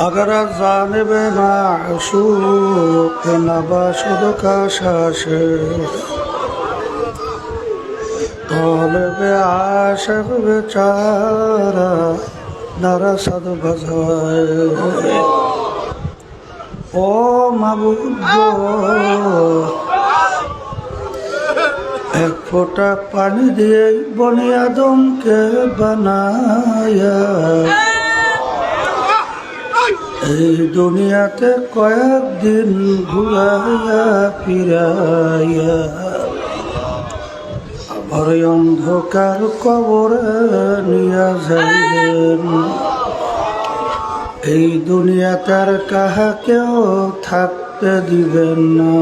अगर जानिब माशूक नबाशुद का शाश तौलब आशिक बेचारा नरसद बजाए ओ माबूद एक फोटा पानी दिए बनी आदम के बनाया এই দুনিয়াতে কয়েকদিন ঘুরাইয়া ফিরাইয়া আবার অন্ধকার কবরে নিয়া যাইবেন। এই দুনিয়াতে আর কাহাকেও থাকতে দিবেন না।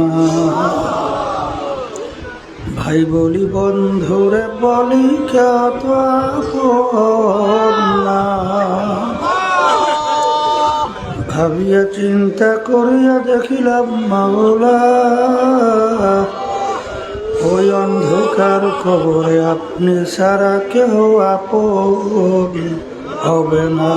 ভাই বলি বন্ধুরে বলি কেউ তো আপন না। ভাবিয়া চিন্তা করিয়া দেখিলাম মাওলা ওই অন্ধকার কবরে আপনি ছাড়া কেউ আপন হবে না।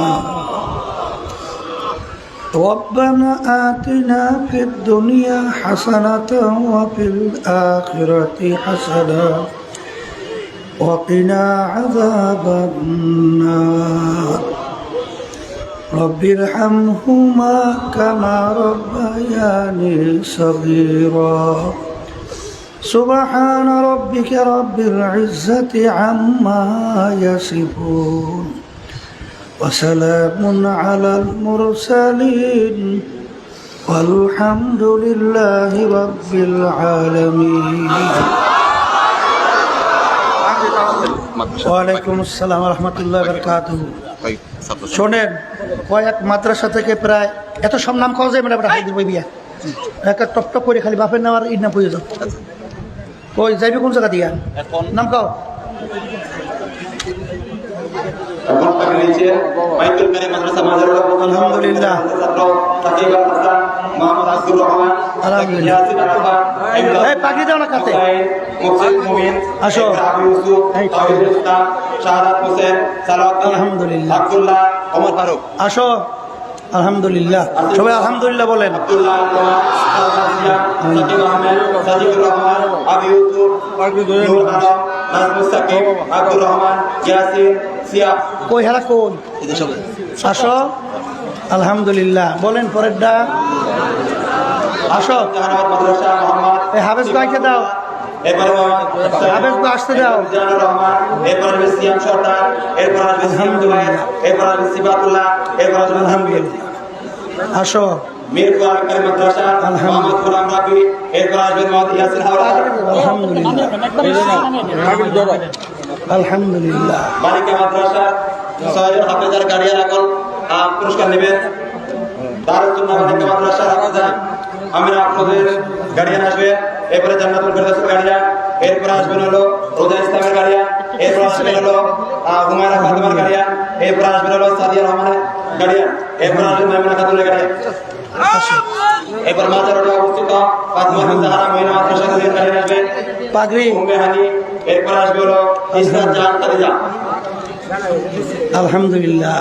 ربنا آتنا في الدنيا حسنة وفي الآخرة حسنة وقنا عذاب النار رب ارحمهما كما ربياني صغيرا سبحان ربك رب العزة عما يصفون وسلام على المرسلين والحمد لله رب العالمين ওয়ালাইকুম আসসালাম ওয়া রাহমাতুল্লাহি ওয়া বারাকাতুহু। শোনেন, কয়েক মাদ্রাসা থেকে প্রায় এত সব নাম খাওয়া যায়, মানে আমরা হাই দিব বিয়া একটা টপ টপ করে খালি বাপের নাম আর ঈদ নাম পড়ে যাও। ওই যাইবে কোন জায়গা দিয়া নাম খাও। আলহামদুলিল্লাহ পাখি দাও না কাতে আসো। আলহামদুলিল্লাহ আসো। আলহামদুলিল্লাহ সবাই আলহামদুলিল্লাহ বলেন। কই হারা কোন আসো। আলহামদুলিল্লাহ বলেন পরের ডা আসো। এই হাফেজ ভাইকে দাও, হাফেজ ভাই আসতে দাও। আলহামদুলিল্লাহ আসো। আলহামদুলিল্লাহ বালিকা মাদ্রাসা 6 জন হাফেজার গার্ডিয়ান এখন পুরস্কার নেবেন। দারুল সুন্নাহ বালিকা মাদ্রাসা হাফেজা আমরা আপনাদের গার্ডিয়ান আসবে, এরপরে জান্নাতুল ফেরদৌসের গার্ডিয়ান, এরপরে আসবেন হলো রোজা ইসলামের গার্ডিয়ান, এরপরে আসবেন হলো হুমায়রা ফাতেমার গার্ডিয়ান, এরপরে আসবেন হলো সাদিয়া রহমানের গার্ডিয়ান, এরপরে আসবেন মাইমুনা খাতুনের গার্ডিয়ান। এরপর মাজার রোডে অবস্থিত ফাতেমা জাহরা মহিলা মাদ্রাসা থেকে গার্ডিয়ান আসবে পাগড়ি উম্মে হানি, এরপর আসবে হলো ইসরাত জাহান খাদিজা। আলহামদুলিল্লাহ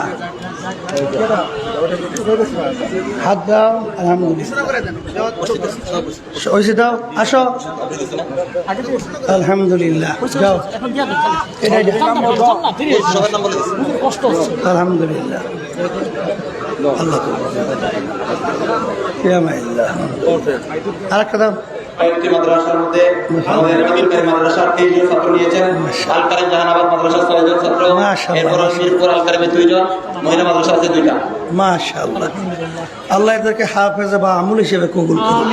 হাত দাও। আলহামদুলিল্লাহ ওইসে দাও আসো। আলহামদুলিল্লাহ যাও। আলহামদুলিল্লাহ আল্লাহ আরেকটা দাও। কয়েকটি মাদ্রাসার মধ্যে আমাদের আমিরকারী মাদ্রাসার 23 জন ছাত্র নিয়েছেন, আল কারিম জাহানাবাদ মাদ্রাসার 6 জন ছাত্র, এরপর মিরপুর আল কারিমে 2 জন, মহিলা মাদ্রাসা আছে 2টা। মাশাআল্লাহ আল্লাহ এদেরকে হাফেজ বা আমল হিসেবে কবুল করুন।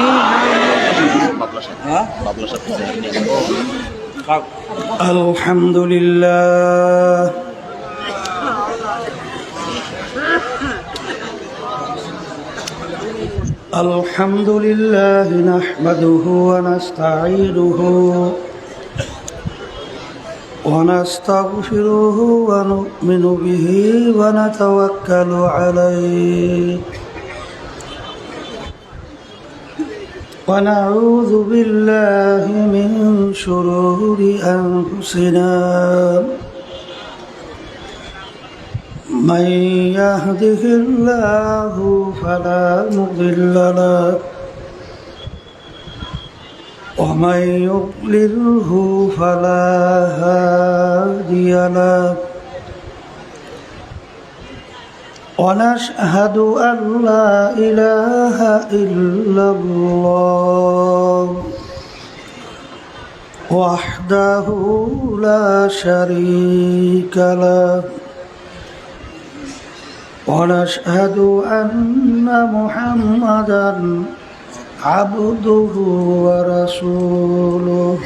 আলহামদুলিল্লাহ الحمد لله نحمده ونستعينه ونستغفره ونؤمن به ونتوكل عليه ونعوذ بالله من شرور أنفسنا من يهده الله فلا مضل له ومن يضلله فلا هادي له ونشهد أن لا إله إلا الله وحده لا شريك له ونشهد أن محمدًا عبده ورسوله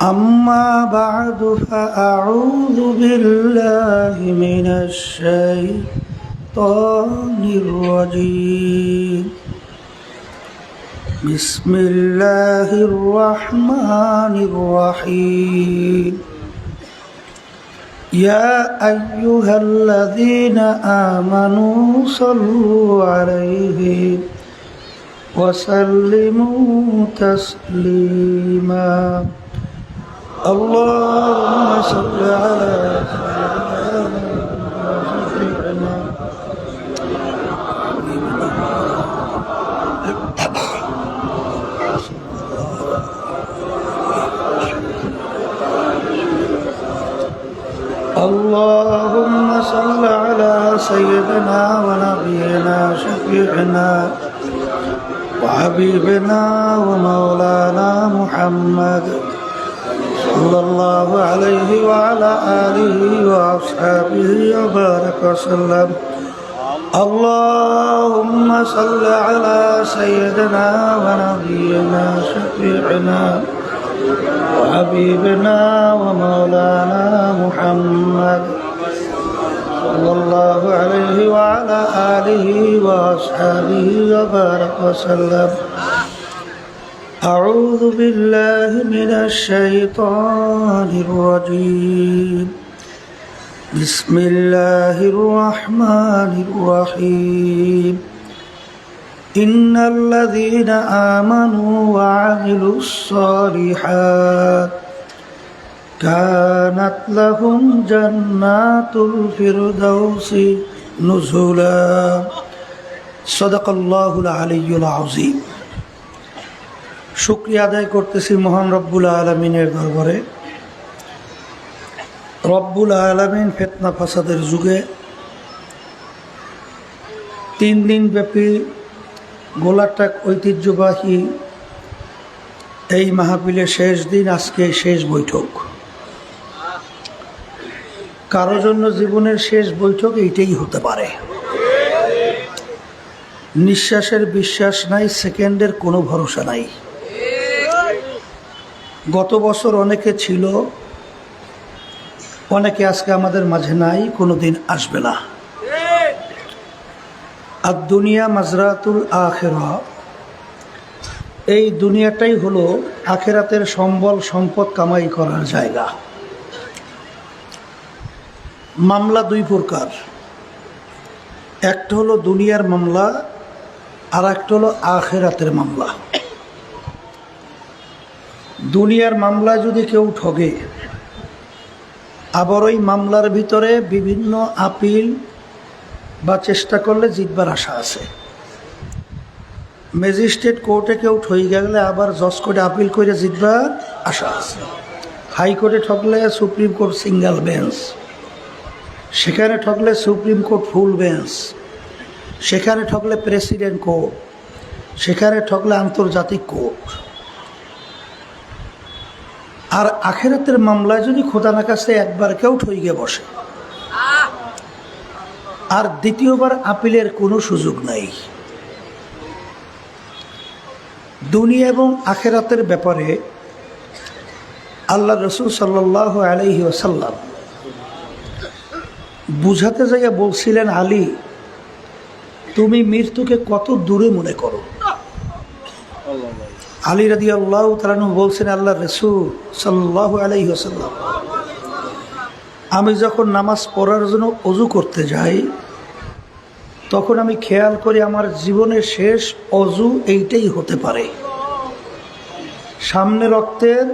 أما بعد فأعوذ بالله من الشيطان الرجيم بسم الله الرحمن الرحيم يا أيها الذين آمنوا صلوا عليه وسلموا تسليما اللهم صل على سيدنا اللهم صل على سيدنا ونبينا شفيعنا وحبيبنا ومولانا محمد صلى الله عليه وعلى آله وأصحابه وبارك وسلم اللهم صل على سيدنا ونبينا شفيعنا وحبيبنا ومولانا محمد صلى الله عليه وعلى آله وأصحابه وبارك وسلم أعوذ بالله من الشيطان الرجيم بسم الله الرحمن الرحيم إن الذين آمنوا وعملوا الصالحات كانت لهم جنات الفردوس نزلا صدق الله العلي العظيم শুকরিয়া আদায় করতেছি মহান রব্বুল আলামিনের দরবারে। রব্বুল আলামিন ফিতনা ফাসাদের যুগে 3 দিন ব্যাপী গোলাটাক ঐতিহ্যবাহী এই মাহফিলের শেষ দিন, আজকে শেষ বৈঠক। কারো জন্য জীবনের শেষ বৈঠক এইটাই হতে পারে। নিঃশ্বাসের বিশ্বাস নাই, সেকেন্ডের কোনো ভরসা নাই। গত বছর অনেকে ছিল, অনেকে আজকে আমাদের মাঝে নাই, কোনো দিন আসবে না। আর দুনিয়া মাজরাতুল আখিরা, এই দুনিয়াটাই হলো আখিরাতের সম্বল সম্পদ কামাই করার জায়গা। মামলা 2 প্রকার, একটা হলো দুনিয়ার মামলা আর একটা হলো আখিরাতের মামলা। দুনিয়ার মামলা যদি কেউ ঠগে, আবার ওই মামলার ভিতরে বিভিন্ন আপিল বা চেষ্টা করলে জিতবার আশা আছে। ম্যাজিস্ট্রেট কোর্টে কেউ ঠই গেলে আবার জজ কোর্টে আপিল করে জিতবার আশা আছে। হাইকোর্টে ঠকলে সুপ্রিম কোর্ট সিঙ্গেল বেঞ্চ, সেখানে ঠকলে সুপ্রিম কোর্ট ফুল বেঞ্চ, সেখানে ঠকলে প্রেসিডেন্ট কোর্ট, সেখানে ঠকলে আন্তর্জাতিক কোর্ট। আর আখিরাতের মামলায় যদি খোদা না কাছে একবার কেউ ঠইগে বসে, আর দ্বিতীয়বার আপিলের কোনো সুযোগ নাই। দুনিয়া এবং আখিরাতের ব্যাপারে আল্লাহ রসুল সাল্লাল্লাহু আলাইহি ওয়াসাল্লাম বুঝাতে যাইয়া বলছিলেন, আলী, তুমি মৃত্যুকে কত দূরে মনে করো। আলী রাদিয়াল্লাহু তাআলা আনহু বলছেন, আল্লাহ রসুল সাল্লাল্লাহু আলাইহি ওয়াসাল্লাম, আমি যখন নামাজ পড়ার জন্য ওযু করতে যাই, তখন আমি খেয়াল করি আমার জীবনের শেষ ওযু এইটাই হতে পারে। সামনে রক্তের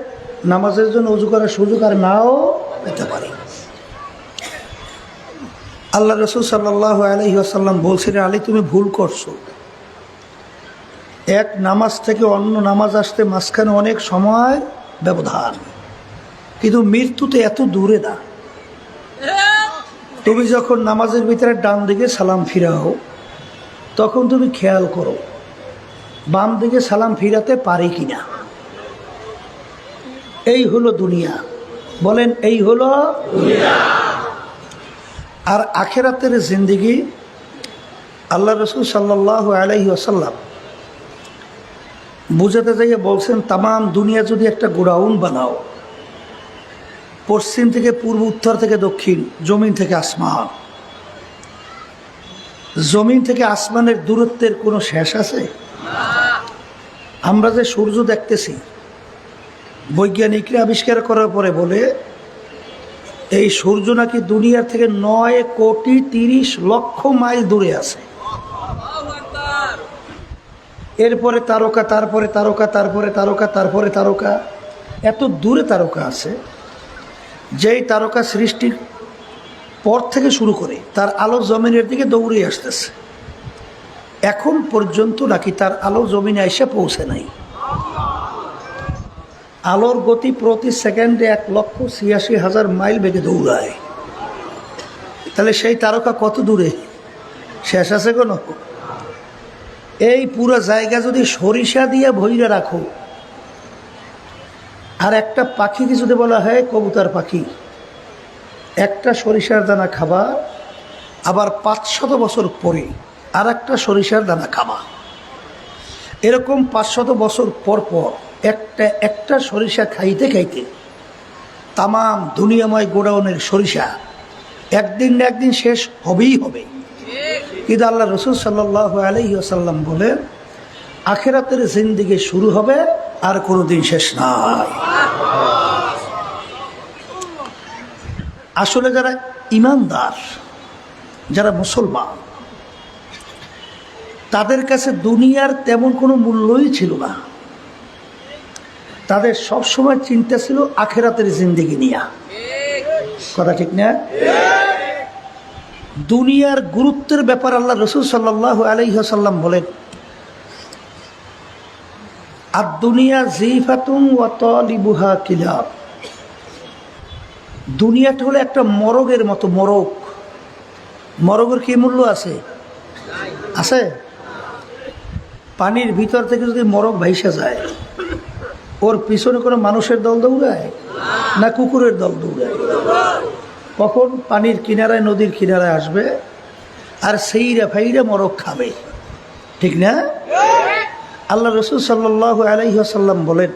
নামাজের জন্য ওযু করার সুযোগ আর নাও পেতে পারি। আল্লাহ রসুল সাল্লাল্লাহু আলাইহি ওয়াসাল্লাম বলছিলেন, আলী তুমি ভুল করছো, এক নামাজ থেকে অন্য নামাজ আসতে মাঝখানে অনেক সময় ব্যবধান, কিন্তু মৃত্যুতে এত দূরে না। তুমি যখন নামাজের ভিতরে ডান দিকে সালাম ফিরাও তখন তুমি খেয়াল করো বাম দিকে সালাম ফিরাতে পারি কিনা। এই হলো দুনিয়া, বলেন এই হলো দুনিয়া। আর আখেরাতের জিন্দেগি আল্লাহ রসুল সাল্লাল্লাহু আলাইহি ওয়াসাল্লাম বুঝাতে যাইয়ে বলছেন, তামাম দুনিয়া যদি একটা গোডাউন বানাও, পশ্চিম থেকে পূর্ব, উত্তর থেকে দক্ষিণ, জমিন থেকে আসমান, জমিন থেকে আসমানের দূরত্বের কোনো শেষ আছে? আমরা যে সূর্য দেখতেছি, বৈজ্ঞানিকরা আবিষ্কার করার পরে বলে এই সূর্য নাকি দুনিয়ার থেকে 9,30,00,000 মাইল দূরে আছে। এরপরে তারকা, তারপরে তারকা, তারপরে তারকা, তারপরে তারকা, এত দূরে তারকা আছে যেই তারকা সৃষ্টির পর থেকে শুরু করে তার আলো জমিনের দিকে দৌড়ে আসতেছে। এখন পর্যন্ত নাকি তার আলো জমিনে এসে পৌঁছে নাই। আলোর গতি প্রতি সেকেন্ডে 1,86,000 মাইল বেগে দৌড়ায়। তাহলে সেই তারকা কত দূরে? শেষ আছে কোনো? এই পুরো জায়গা যদি সরিষা দিয়ে ভইরে রাখো, আর একটা পাখিকে যদি বলা হয় কবুতর পাখি, একটা সরিষার দানা খাবা, আবার 500 বছর পরে আর একটা সরিষার দানা খাবা, এরকম 500 বছর পর পর একটা সরিষা খাইতে খাইতে তামাম দুনিয়াময় গোডাউনের সরিষা একদিন না একদিন শেষ হবেই হবে। কিন্তু আল্লাহ রসুল সাল্লাল্লাহু আলাইহি ওয়াসাল্লাম বলেন, আখিরাতের জিন্দেগি শুরু হবে আর কোনোদিন শেষ নাই। আসলে যারা ইমানদার, যারা মুসলমান, তাদের কাছে দুনিয়ার তেমন কোনো মূল্যই ছিল না। তাদের সব সময় চিন্তা ছিল আখিরাতের জিন্দেগি নিয়ে। কথা ঠিক না? দুনিয়ার গুরুত্বের ব্যাপার আল্লাহ রসুল সাল্লাল্লাহু আলাইহি ওয়াসাল্লাম বলেন, আর দুনিয়া জিফাতুন ওয়া তালিবুহা কিলাব। দুনিয়াটা হলো একটা মরগের মতো। মরগের কি মূল্য আছে? আছে? পানির ভিতর থেকে যদি মরগ ভাইসা যায়, ওর পিছনে কোনো মানুষের দল দৌড়ায় না কুকুরের দল দৌড়ায়? কখন পানির কিনারায়, নদীর কিনারায় আসবে আর সেইরা ফাইরা মরগ খাবে, ঠিক না? আল্লাহ রসুল সাল্লাল্লাহু আলাইহি ওয়াসাল্লাম বলেন,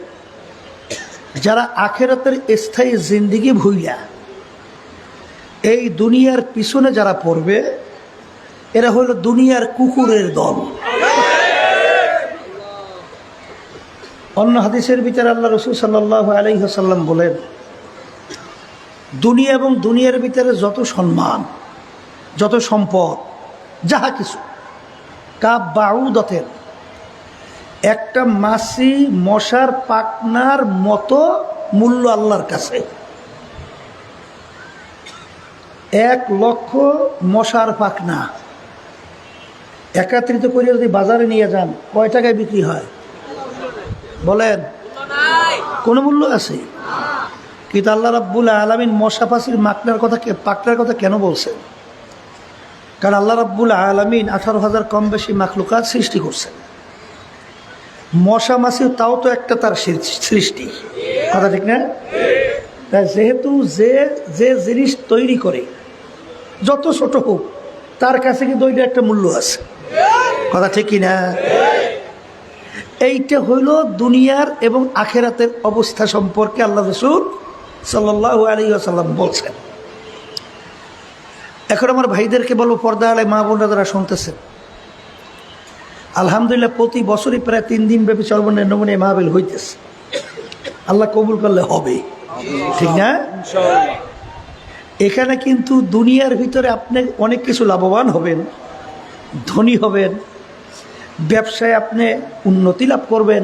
যারা আখিরাতের স্থায়ী জিন্দেগি ভুইলা এই দুনিয়ার পিছনে যারা পড়বে, এরা হলো দুনিয়ার কুকুরের দল। অন্য হাদিসের ভিতরে আল্লাহ রসুল সাল্লাল্লাহু আলাইহি ওয়াসাল্লাম বলেন, দুনিয়া এবং দুনিয়ার ভিতরে যত সম্মান, যত সম্পদ, যাহা কিছু, কাবাউদাতের একটা মাছি মশার পাকনার মতো মূল্য আল্লাহর কাছে। 1,00,000 মশার পাকনা একত্রিত করে যদি বাজারে নিয়ে যান, কয় টাকায় বিক্রি হয় বলেন? কোনো মূল্য আছে? কিন্তু আল্লাহ রাব্বুল আলামিন মশা পাখির পাকনার কথা কেন বলছেন? কারণ আল্লাহ রাব্বুল আলামিন 18,000 কম বেশি মাখলুকাত সৃষ্টি করছেন। মশা মাছি তাও তো একটা তার সৃষ্টি, কথা ঠিক না? তাই যেহেতু যে জিনিস তৈরি করে যত ছোট হোক, তার কাছে কিন্তু ওইটা একটা মূল্য আছে, কথা ঠিক কিনা? এইটা হইল দুনিয়ার এবং আখিরাতের অবস্থা সম্পর্কে আল্লাহ রাসূল সাল্লাল্লাহু আলাইহি ওয়াসাল্লাম বলছেন। এখন আমার ভাইদেরকে বলবো, পর্দা আলে মা বোনরা যারা শুনতেছেন, আলহামদুলিল্লাহ প্রতি বছরই প্রায় 3 দিন ব্যাপী সর্বনিম্ন মাহফিল হইতেছে। আল্লাহ কবুল করলে হবে, ঠিক না? এখানে কিন্তু দুনিয়ার ভিতরে আপনি অনেক কিছু লাভবান হবেন, ধনী হবেন, ব্যবসায় আপনি উন্নতি লাভ করবেন,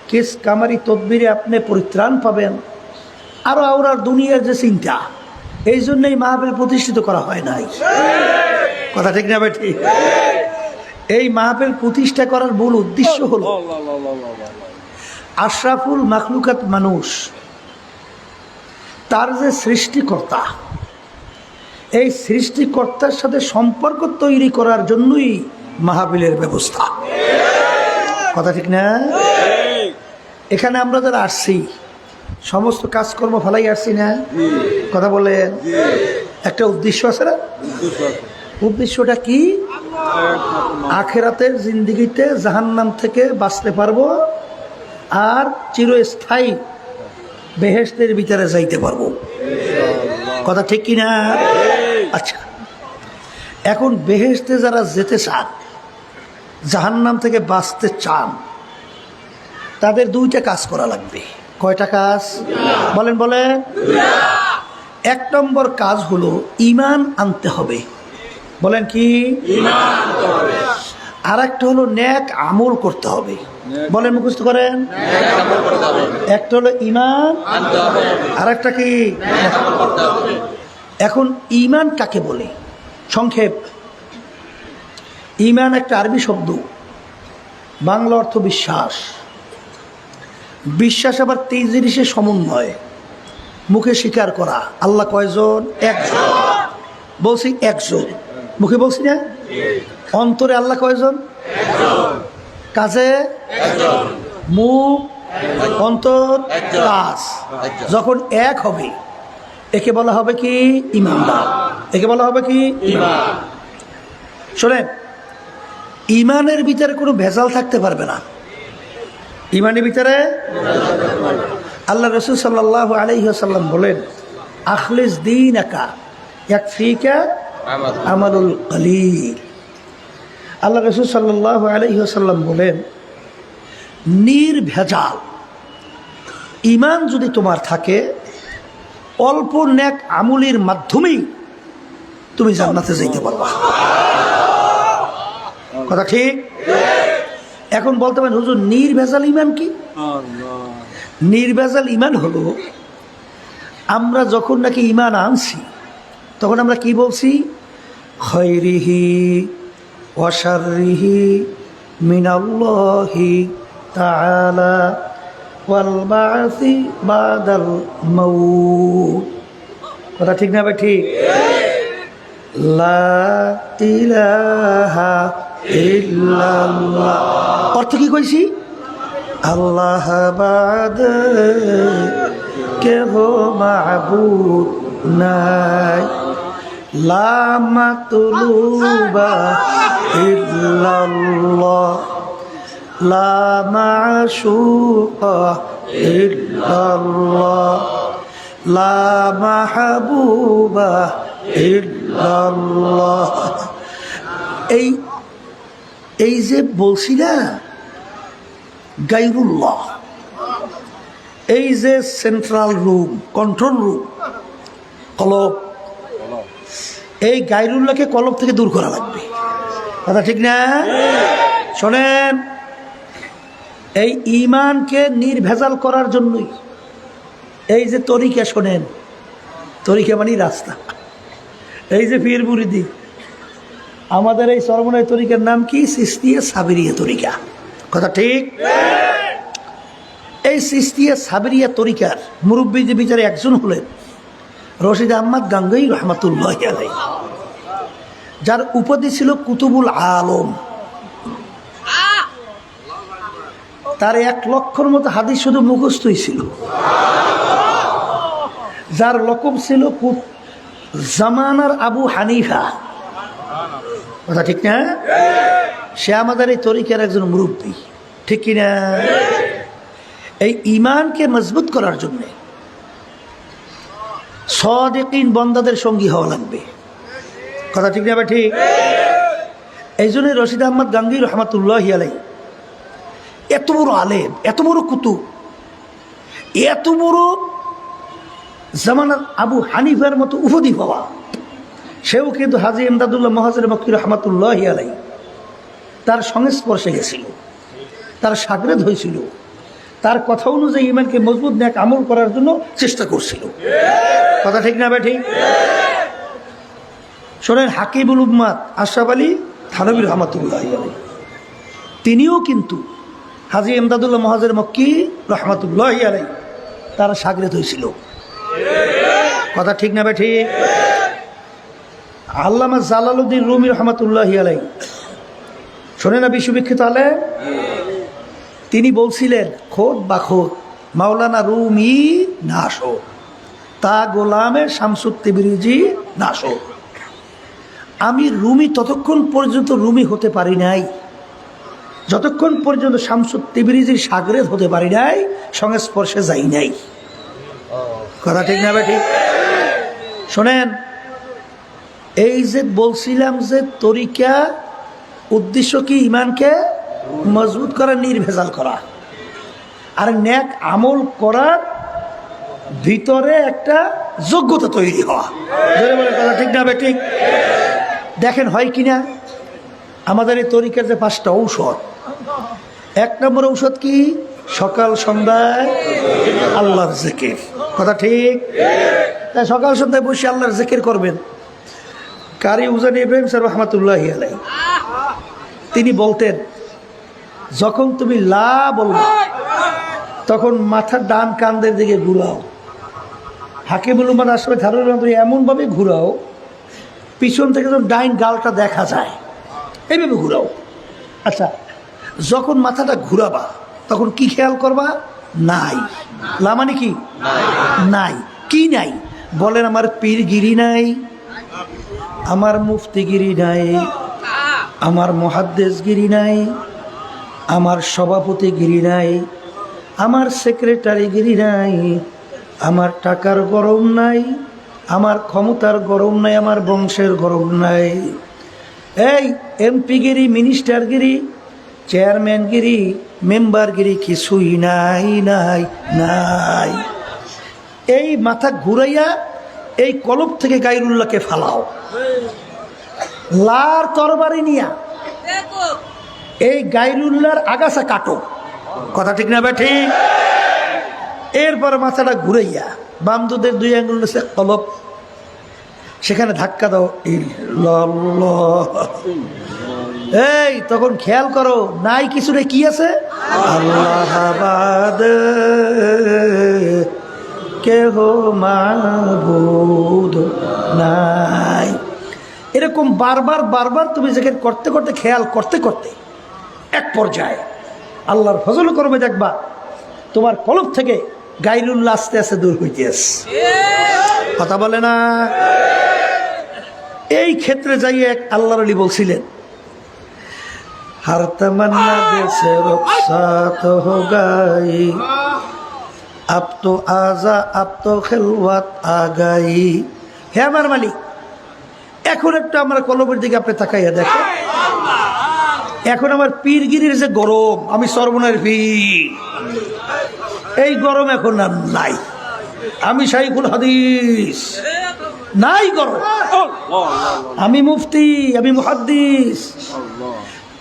কেস কামারি তদবিরে আপনি পরিত্রাণ পাবেন, আরও দুনিয়ার যে চিন্তা এই জন্যই মাহফিল প্রতিষ্ঠিত করা হয় নাই। কথা ঠিক না ভাই? ঠিক। এই মাহফিল প্রতিষ্ঠা করার মূল উদ্দেশ্য হলো আশরাফুল মাখলুকাত মানুষ, তার যে সৃষ্টিকর্তা, এই সৃষ্টিকর্তার সাথে সম্পর্ক তৈরি করার জন্যই মাহফিলের ব্যবস্থা। কথা ঠিক না? এখানে আমরা যারা আসছি সমস্ত কাজকর্ম ফেলাই আসছি না? কথা বলেন। একটা উদ্দেশ্য আছে না? উদ্দেশ্যটা কি? আখেরাতের জিন্দেগিতে জাহান্নাম থেকে বাঁচতে পারবো আর চিরস্থায়ী বেহেশতের ভিতরে যাইতে পারবো। কথা ঠিক কিনা? আচ্ছা, এখন বেহেশতে যারা যেতে চান, জাহান্নাম থেকে বাঁচতে চান, তাদের দুইটা কাজ করা লাগবে। কয়টা কাজ? বলেন বলেন। এক নম্বর কাজ হলো ঈমান আনতে হবে। বলেন কি? আর একটা হলো নেক আমল করতে হবে। বলেন, মুখস্থ করেন। একটা হলো ঈমান, আর একটা কি? এখন ঈমান কাকে বলে? সংক্ষেপ, ঈমান একটা আরবি শব্দ, বাংলা অর্থ বিশ্বাস। বিশ্বাস আবার 23 জিনিসের সমন্বয়। মুখে স্বীকার করা আল্লাহ কয়জন? একজন। বলছি একজন, মুখে বলছি না? অন্তরে আল্লাহ কয়জন? কাজে মুখ, অন্তর, কাজ যখন এক হবে একে বলা হবে কি? ঈমানদার। একে বলা হবে কি? ঈমান। শোনেন, ঈমানের ভিতরে কোনো ভেজাল থাকতে পারবে না। ঈমানের ভিতরে আল্লাহ রাসূল সাল্লাল্লাহু আলাইহি ওয়াসাল্লাম বলেন, আখলিস দীনাকা ইয়াকফিকা আমালুল কলিল। আল্লাহ রাসূল সাল্লাল্লাহু আলাইহি ওয়াসাল্লাম বলেন, নির্ভেজাল ঈমান যদি তোমার থাকে, অল্প নেক আমলের মাধ্যমেই তুমি জান্নাতে যাইতে পারবা। কথা ঠিক? এখন বলতে পারেন, হুজুর নির্ভেজাল ঈমান কি? নির্ভেজাল ঈমান হলো আমরা যখন নাকি ঈমান আনছি তখন আমরা কি বলছি? খায়রিহি ওয়া শাররিহি মিনাল্লাহি তাআলা ওয়াল বা'সি বাদাল মাউত। কথা ঠিক না ভাই? ঠিক। লা ইলাহা ইল্লাল্লাহ অর্থ কি কইছি? আল্লাহ বাদে কেহ মাবুদ নাই, লা মাতলুবা ইল্লাল্লাহ, লা মাশুকা ইল্লাল্লাহ, লা মাহবুবা ইল্লাল্লাহ। এই যে বলছি না গায়রুল্লাহ, এই যে সেন্ট্রাল রুম, কন্ট্রোল রুম, কলব, এই গায়রুল্লাহকে কলব থেকে দূর করা লাগবে। কথা ঠিক না? শোনেন, এই ঈমানকে নির্ভেজাল করার জন্যই এই যে তরিকা, শোনেন, তরিকা মানে রাস্তা। এই যে পীর মুরিদি, আমাদের এই চরমনাই তরিকার নাম কি? চিশতিয়া সাবেরিয়া তরিকা। কথা ঠিক? এই চিশতিয়া সাবেরিয়া তরিকার মুরব্বীদের ভিতরে একজন হলেন রশিদ আহমদ গাঙ্গুহি রহমাতুল্লাহি আলাইহি, যার উপাধি ছিল কুতুবুল আলম। তার 1 লক্ষর মতো হাদিস শুধু মুখস্থই ছিল। যার লকব ছিল জামানার আবু হানিফা। কথা ঠিক না? সে আমাদের এই তরিকার একজন মুরব্বী। ঠিক কিনা? এই ঈমানকে মজবুত করার জন্য সাদিকিন বান্দাদের সঙ্গী হওয়া লাগবে। কথা ঠিক না? ঠিক। এই জন্য রশিদ আহমদ গাঙ্গুহি রহমাতুল্লাহি আলাইহি এত বড় আলেম, এত বড় কুতুব, এত বড় জামানার আবু হানিফার মতো উপাধি পাওয়া, সেও কিন্তু হাজী ইমদাদুল্লাহ মুহাজির মক্কি রহমাতুল্লাহি আলাইহি তার সংস্পর্শে গেছিল, তার শাগরেদ হয়েছিল, তার কথা অনুযায়ী ঈমানকে মজবুত নেক আমল করার জন্য চেষ্টা করছিল। কথা ঠিক না ভাই? ঠিক। শোনেন, হাকিমুল উম্মাত আশরাফ আলী থানভী রহমাতুল্লাহ আলাইহি, তিনিও কিন্তু হাজী ইমদাদুল্লাহ মুহাজির মক্কি রহমাতুল্লাহ আলাইহি তারা শাগিরদ হয়েছিল। কথা ঠিক না ভাই? ঠিক। আল্লামা জালালউদ্দিন রুমি রহমাতুল্লাহ আলাইহি, শোনেন না, বিশ্ববিখ্যাত আলেম, তিনি বলছিলেন খোদ বা খোদ মাওলানা রুমি নাশো তা গোলামে শামসুত তিবরিজি নাশো। আমি রুমি ততক্ষণ পর্যন্ত রুমি হতে পারি নাই যতক্ষণ পর্যন্ত শামসুত তিবরিজির শাগরেদ হতে পারি নাই, সংস্পর্শে যাই নাই। কথা ঠিক না ভাই? ঠিক। শোনেন, এই যে বলছিলাম যে তরিকা উদ্দেশ্য কি? ইমানকে মজবুত করা, নির্ভেজাল করা, আর নেক আমল করার ভিতরে একটা যোগ্যতা তৈরি হওয়া। কথা ঠিক না ভাই? ঠিক। দেখেন হয় কিনা আমাদের এই তরিকার যে 5টা ঔষধ, 1 নম্বর ঔষধ কি? সকাল সন্ধ্যায় আল্লাহর জিকির। কথা ঠিক। তাই সকাল সন্ধ্যায় বসে আল্লাহর জিকির করবেন। কারি উজানি ইব্রাহিম স্যার রহমাতুল্লাহি আলাইহি তিনি বলতেন, যখন তুমি লা বলবা তখন মাথার ডান কান্দের দিকে ঘুরাও। হাকিমুল উম্মাত আশরাফ আলী থানভী রহমাতুল্লাহ এমনভাবে ঘুরাও পিছন থেকে যখন ডাইন গালটা দেখা যায়, এইভাবে ঘুরাও। আচ্ছা, যখন মাথাটা ঘুরাবা তখন কি খেয়াল করবা? নাই। লা মানে কি? নাই। কি নাই? বলেন, আমার পীরগিরি নাই, আমার মুফতিগিরি নাই, আমার মুহাদ্দিসগিরি নাই, আমার সভাপতিগিরি নাই, আমার সেক্রেটারিগিরি নাই, আমার টাকার গরম নাই, আমার ক্ষমতার গরম নাই, আমার বংশের গরম নাই। এই এমপিগিরি, মিনিস্টারগিরি, চেয়ারম্যানগিরি, মেম্বারগিরি কিছুই নাই, নাই, নাই। এই মাথা ঘুরাইয়া এই কলব থেকে গায়রুল্লাহকে ফালাও, লার তরবারি নিয়া এই গায়রুল্লাহর আগাছা কাটো। কথা ঠিক না ভাই? ঠিক। এরপর মাথাটা ঘুরাইয়া বাম দুধের 2 আঙ্গুল সে কলব, সেখানে ধাক্কা দাও। এই তখন খেয়াল করো, নাই কিছু রে, কি আছে? আল্লাহ বাদ কেহ মাবুদ নাই। এরকম বারবার বারবার তুমি যেখানে করতে করতে, খেয়াল করতে করতে এক পর্যায়ে আল্লাহর ফজল করবে, দেখবা তোমার কলব থেকে গায়রুল্লাহ আস্তে আস্তে দূর হইতে আসে। কথা বলে না? এই ক্ষেত্রে যাইয়ে এক আল্লাহর ওলি বলছিলেন, हर तमन्ना दिल से रुखसात हो गई, अब तो आजा अब तो खिलवत आ गई। হে আমার মালিক, এখন একটু আমার কলবের দিকে আপনি তাকাইয়া দেখেন। এখন আমার পীরগিরির যে গরম, আমি সর্বনের পীর, এই গরম এখন আর নাই। আমি শাইখুল হাদিস, নাই গরম। আমি মুফতি, আমি মুহাদ্দিস,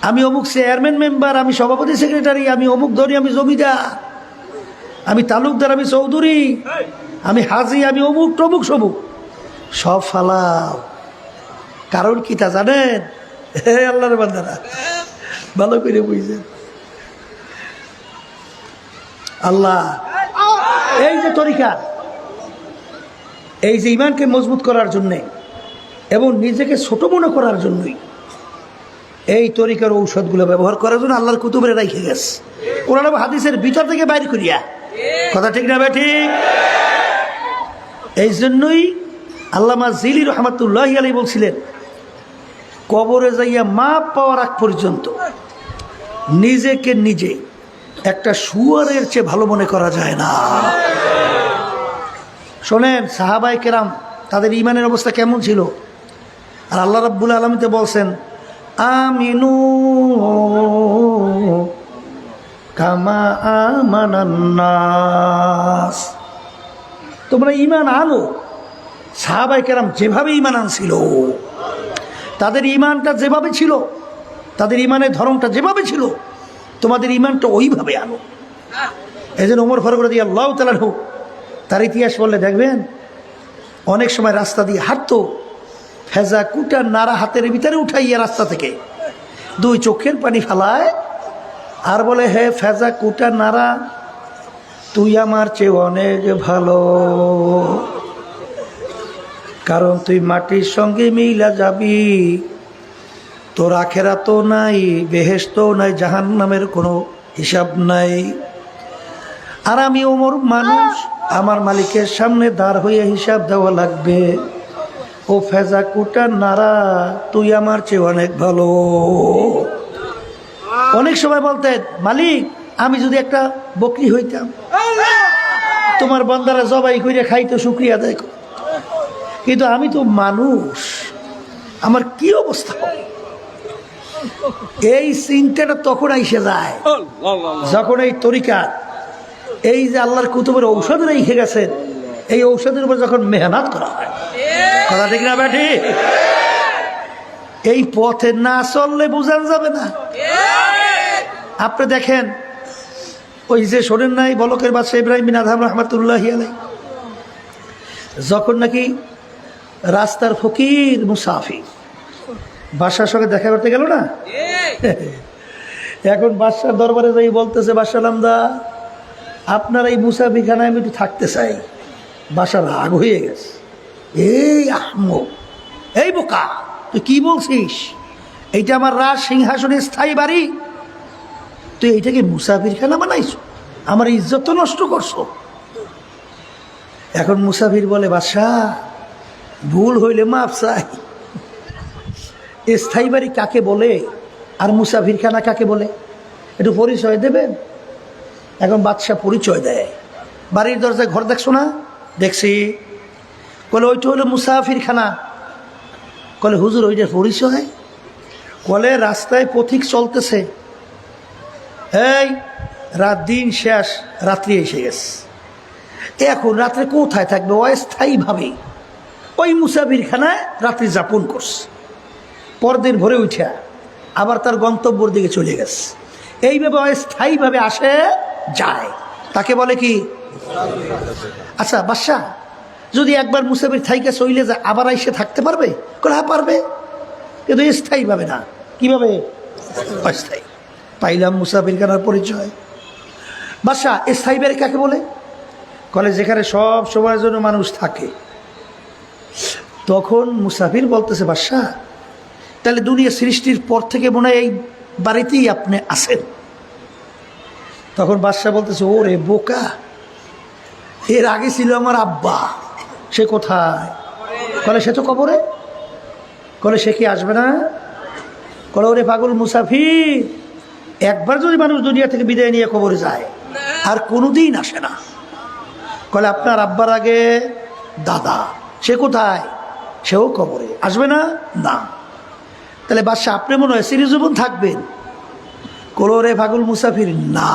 আমি অমুক চেয়ারম্যান মেম্বার, আমি সভাপতি সেক্রেটারি, আমি অমুক ধনী, আমি জমিদার, আমি তালুকদার, আমি চৌধুরী, আমি হাজি, আমি অমুক টমুক সবুক, সব ফালাও। কারণ কি তা জানেন? হে আল্লাহর বান্দারা, ভালো করে বুঝছেন। আল্লাহ এই যে তরিকা, এই যে ইমানকে মজবুত করার জন্যে এবং নিজেকে ছোট মনে করার জন্যই এই তরিকার ঔষধগুলো ব্যবহার করার জন্য আল্লাহর কুতুবে রেখে গেছে, কোরআন এবং হাদিসের ভিতর থেকে বাইর করিয়া। কথা ঠিক না ভাই? ঠিক। এই জন্যই আল্লামা জিলি রহমাতুল্লাহি আলাইহি বলছিলেন, কবরে যাইয়া মাপ পাওয়ার আগ পর্যন্ত নিজেকে নিজে একটা শুয়ারের চেয়ে ভালো মনে করা যায় না। শোনেন, সাহাবায়ে কেরাম তাদের ঈমানের অবস্থা কেমন ছিল? আর আল্লাহ রাব্বুল আলামিন তো বলছেন, আমিনু কামা আমানান নাস, তোমরা ঈমান আনো। সাহাবায়ে কেরাম যেভাবে ঈমান আনছিল, তাদের ঈমানটা যেভাবে ছিল, তাদের ঈমানের ধরনটা যেভাবে ছিল, তোমাদের ঈমানটা ওইভাবে আনো। এই জন্য ওমর ফারুক রাদিয়াল্লাহু তাআলা আনহু তার ইতিহাস বললে দেখবেন, অনেক সময় রাস্তা দিয়ে হাঁটতো, ফেজা কুটার নাড়া হাতের ভিতরে উঠাইয়া রাস্তা থেকে দুই চোখের পানি ফেলায় আর বলে, হে ফেজা কুটার নাড়া, তুই আমার চেয়ে অনেক ভালো, কারণ তুই মাটির সঙ্গে মিলা যাবি, তোর আখেরাতও নাই, বেহেশতও নাই, জাহান্নামের কোনো হিসাব নাই। আর আমি ওমর মানুষ, আমার মালিকের সামনে দাঁড় হয়ে হিসাব দেওয়া লাগবে। ও ফেজা কুটার নাড়া, তুই আমার চেয়ে অনেক ভালো। অনেক সময় বলতেন, মালিক আমি যদি একটা বকরি হইতাম, তোমার বান্দারা জবাই করে খাইতো, শুকরিয়া আদায় করত, কিন্তু আমি তো মানুষ, আমার কি অবস্থা হবে? এই চিন্তাটা তখন আইসে যায় যখন এই তরিকা, এই যে আল্লাহর কুতুবের ঔষধ রেখে গেছেন, এই ঔষধের উপর যখন মেহনত করা হয়, কথা ঠিক না ব্যাটি? এই পথে না চললে বোঝানো যাবে না। আপনি দেখেন, ওই যে শোনেন নাই বলকের বাদশা ইব্রাহিম বিন আদহাম রহমতুল্লাহি আলাইহি, যখন নাকি রাস্তার ফকির মুসাফির বাদশার সঙ্গে দেখা করতে গেল না, এখন বাদশার দরবারে যাই বলতেছে, বাদশা নামদা, আপনার এই মুসাফিরখানায় আমি একটু থাকতে চাই। বাদশা রাগ হয়ে গেছে, এই আহমক, এই বোকা, তুই কি বলছিস? এইটা আমার রাজ সিংহাসনের স্থায়ী বাড়ি, তুই এইটাকে মুসাফিরখানা বানাইছ, আমার ইজ্জত তো নষ্ট করছো। এখন মুসাফির বলে, বাদশা ভুল হইলে মাফ চাই, স্থায়ী বাড়ি কাকে বলে আর মুসাফিরখানা কাকে বলে একটু পরিচয় দেবেন? এখন বাদশা পরিচয় দেয়, বাড়ির দরজায় ঘর দেখছো না? দেখছি। বলে ওইটা হলো মুসাফিরখানা। বলে হুজুর ওইটার পরিচয়? বলে রাস্তায় পথিক চলতেছে, এই রাত দিন শেষ, রাত্রি এসে গেছে, এখন রাত্রে কোথায় থাকবে? অস্থায়ীভাবে ওই মুসাফিরখানায় রাত্রি যাপন করছে, পরদিন ভোরে উঠে আবার তার গন্তব্যের দিকে চলে গেছে। এইভাবে অস্থায়ীভাবে আসে যায়, তাকে বলে কি? আচ্ছা বাদশা, যদি একবার মুসাফির থাইকে চলে যায় আবার এসে থাকতে পারবে? হ্যাঁ পারবে, কিন্তু স্থায়ীভাবে না। কিভাবে? অস্থায়ী। পাইলাম মুসাফিরখানার পরিচয়। বাদশা স্থায়ী বাড়ি কাকে বলে? কলে যেখানে সব সময়ের জন্য মানুষ থাকে। তখন মুসাফির বলতেছে, বাদশা তাহলে দুনিয়া সৃষ্টির পর থেকে মনে হয় এই বাড়িতেই আপনি আছেন। তখন বাদশা বলতেছে, ওরে বোকা, এর আগে ছিল আমার আব্বা, সে কোথায়? কলে সে তো কবরে। কলে সে কি আসবে না? কলে ওরে পাগল মুসাফির, একবার যদি মানুষ দুনিয়া থেকে বিদায় নিয়ে কবরে যায় আর কোনোদিন আসে না। কলে আপনার আব্বার আগে দাদা, সে কোথায়? সেও কবরে, আসবে না? না। তাহলে বাদশা আপনি মনে হয় চিরজীবন থাকবেন? কলে ওরে পাগল মুসাফির, না,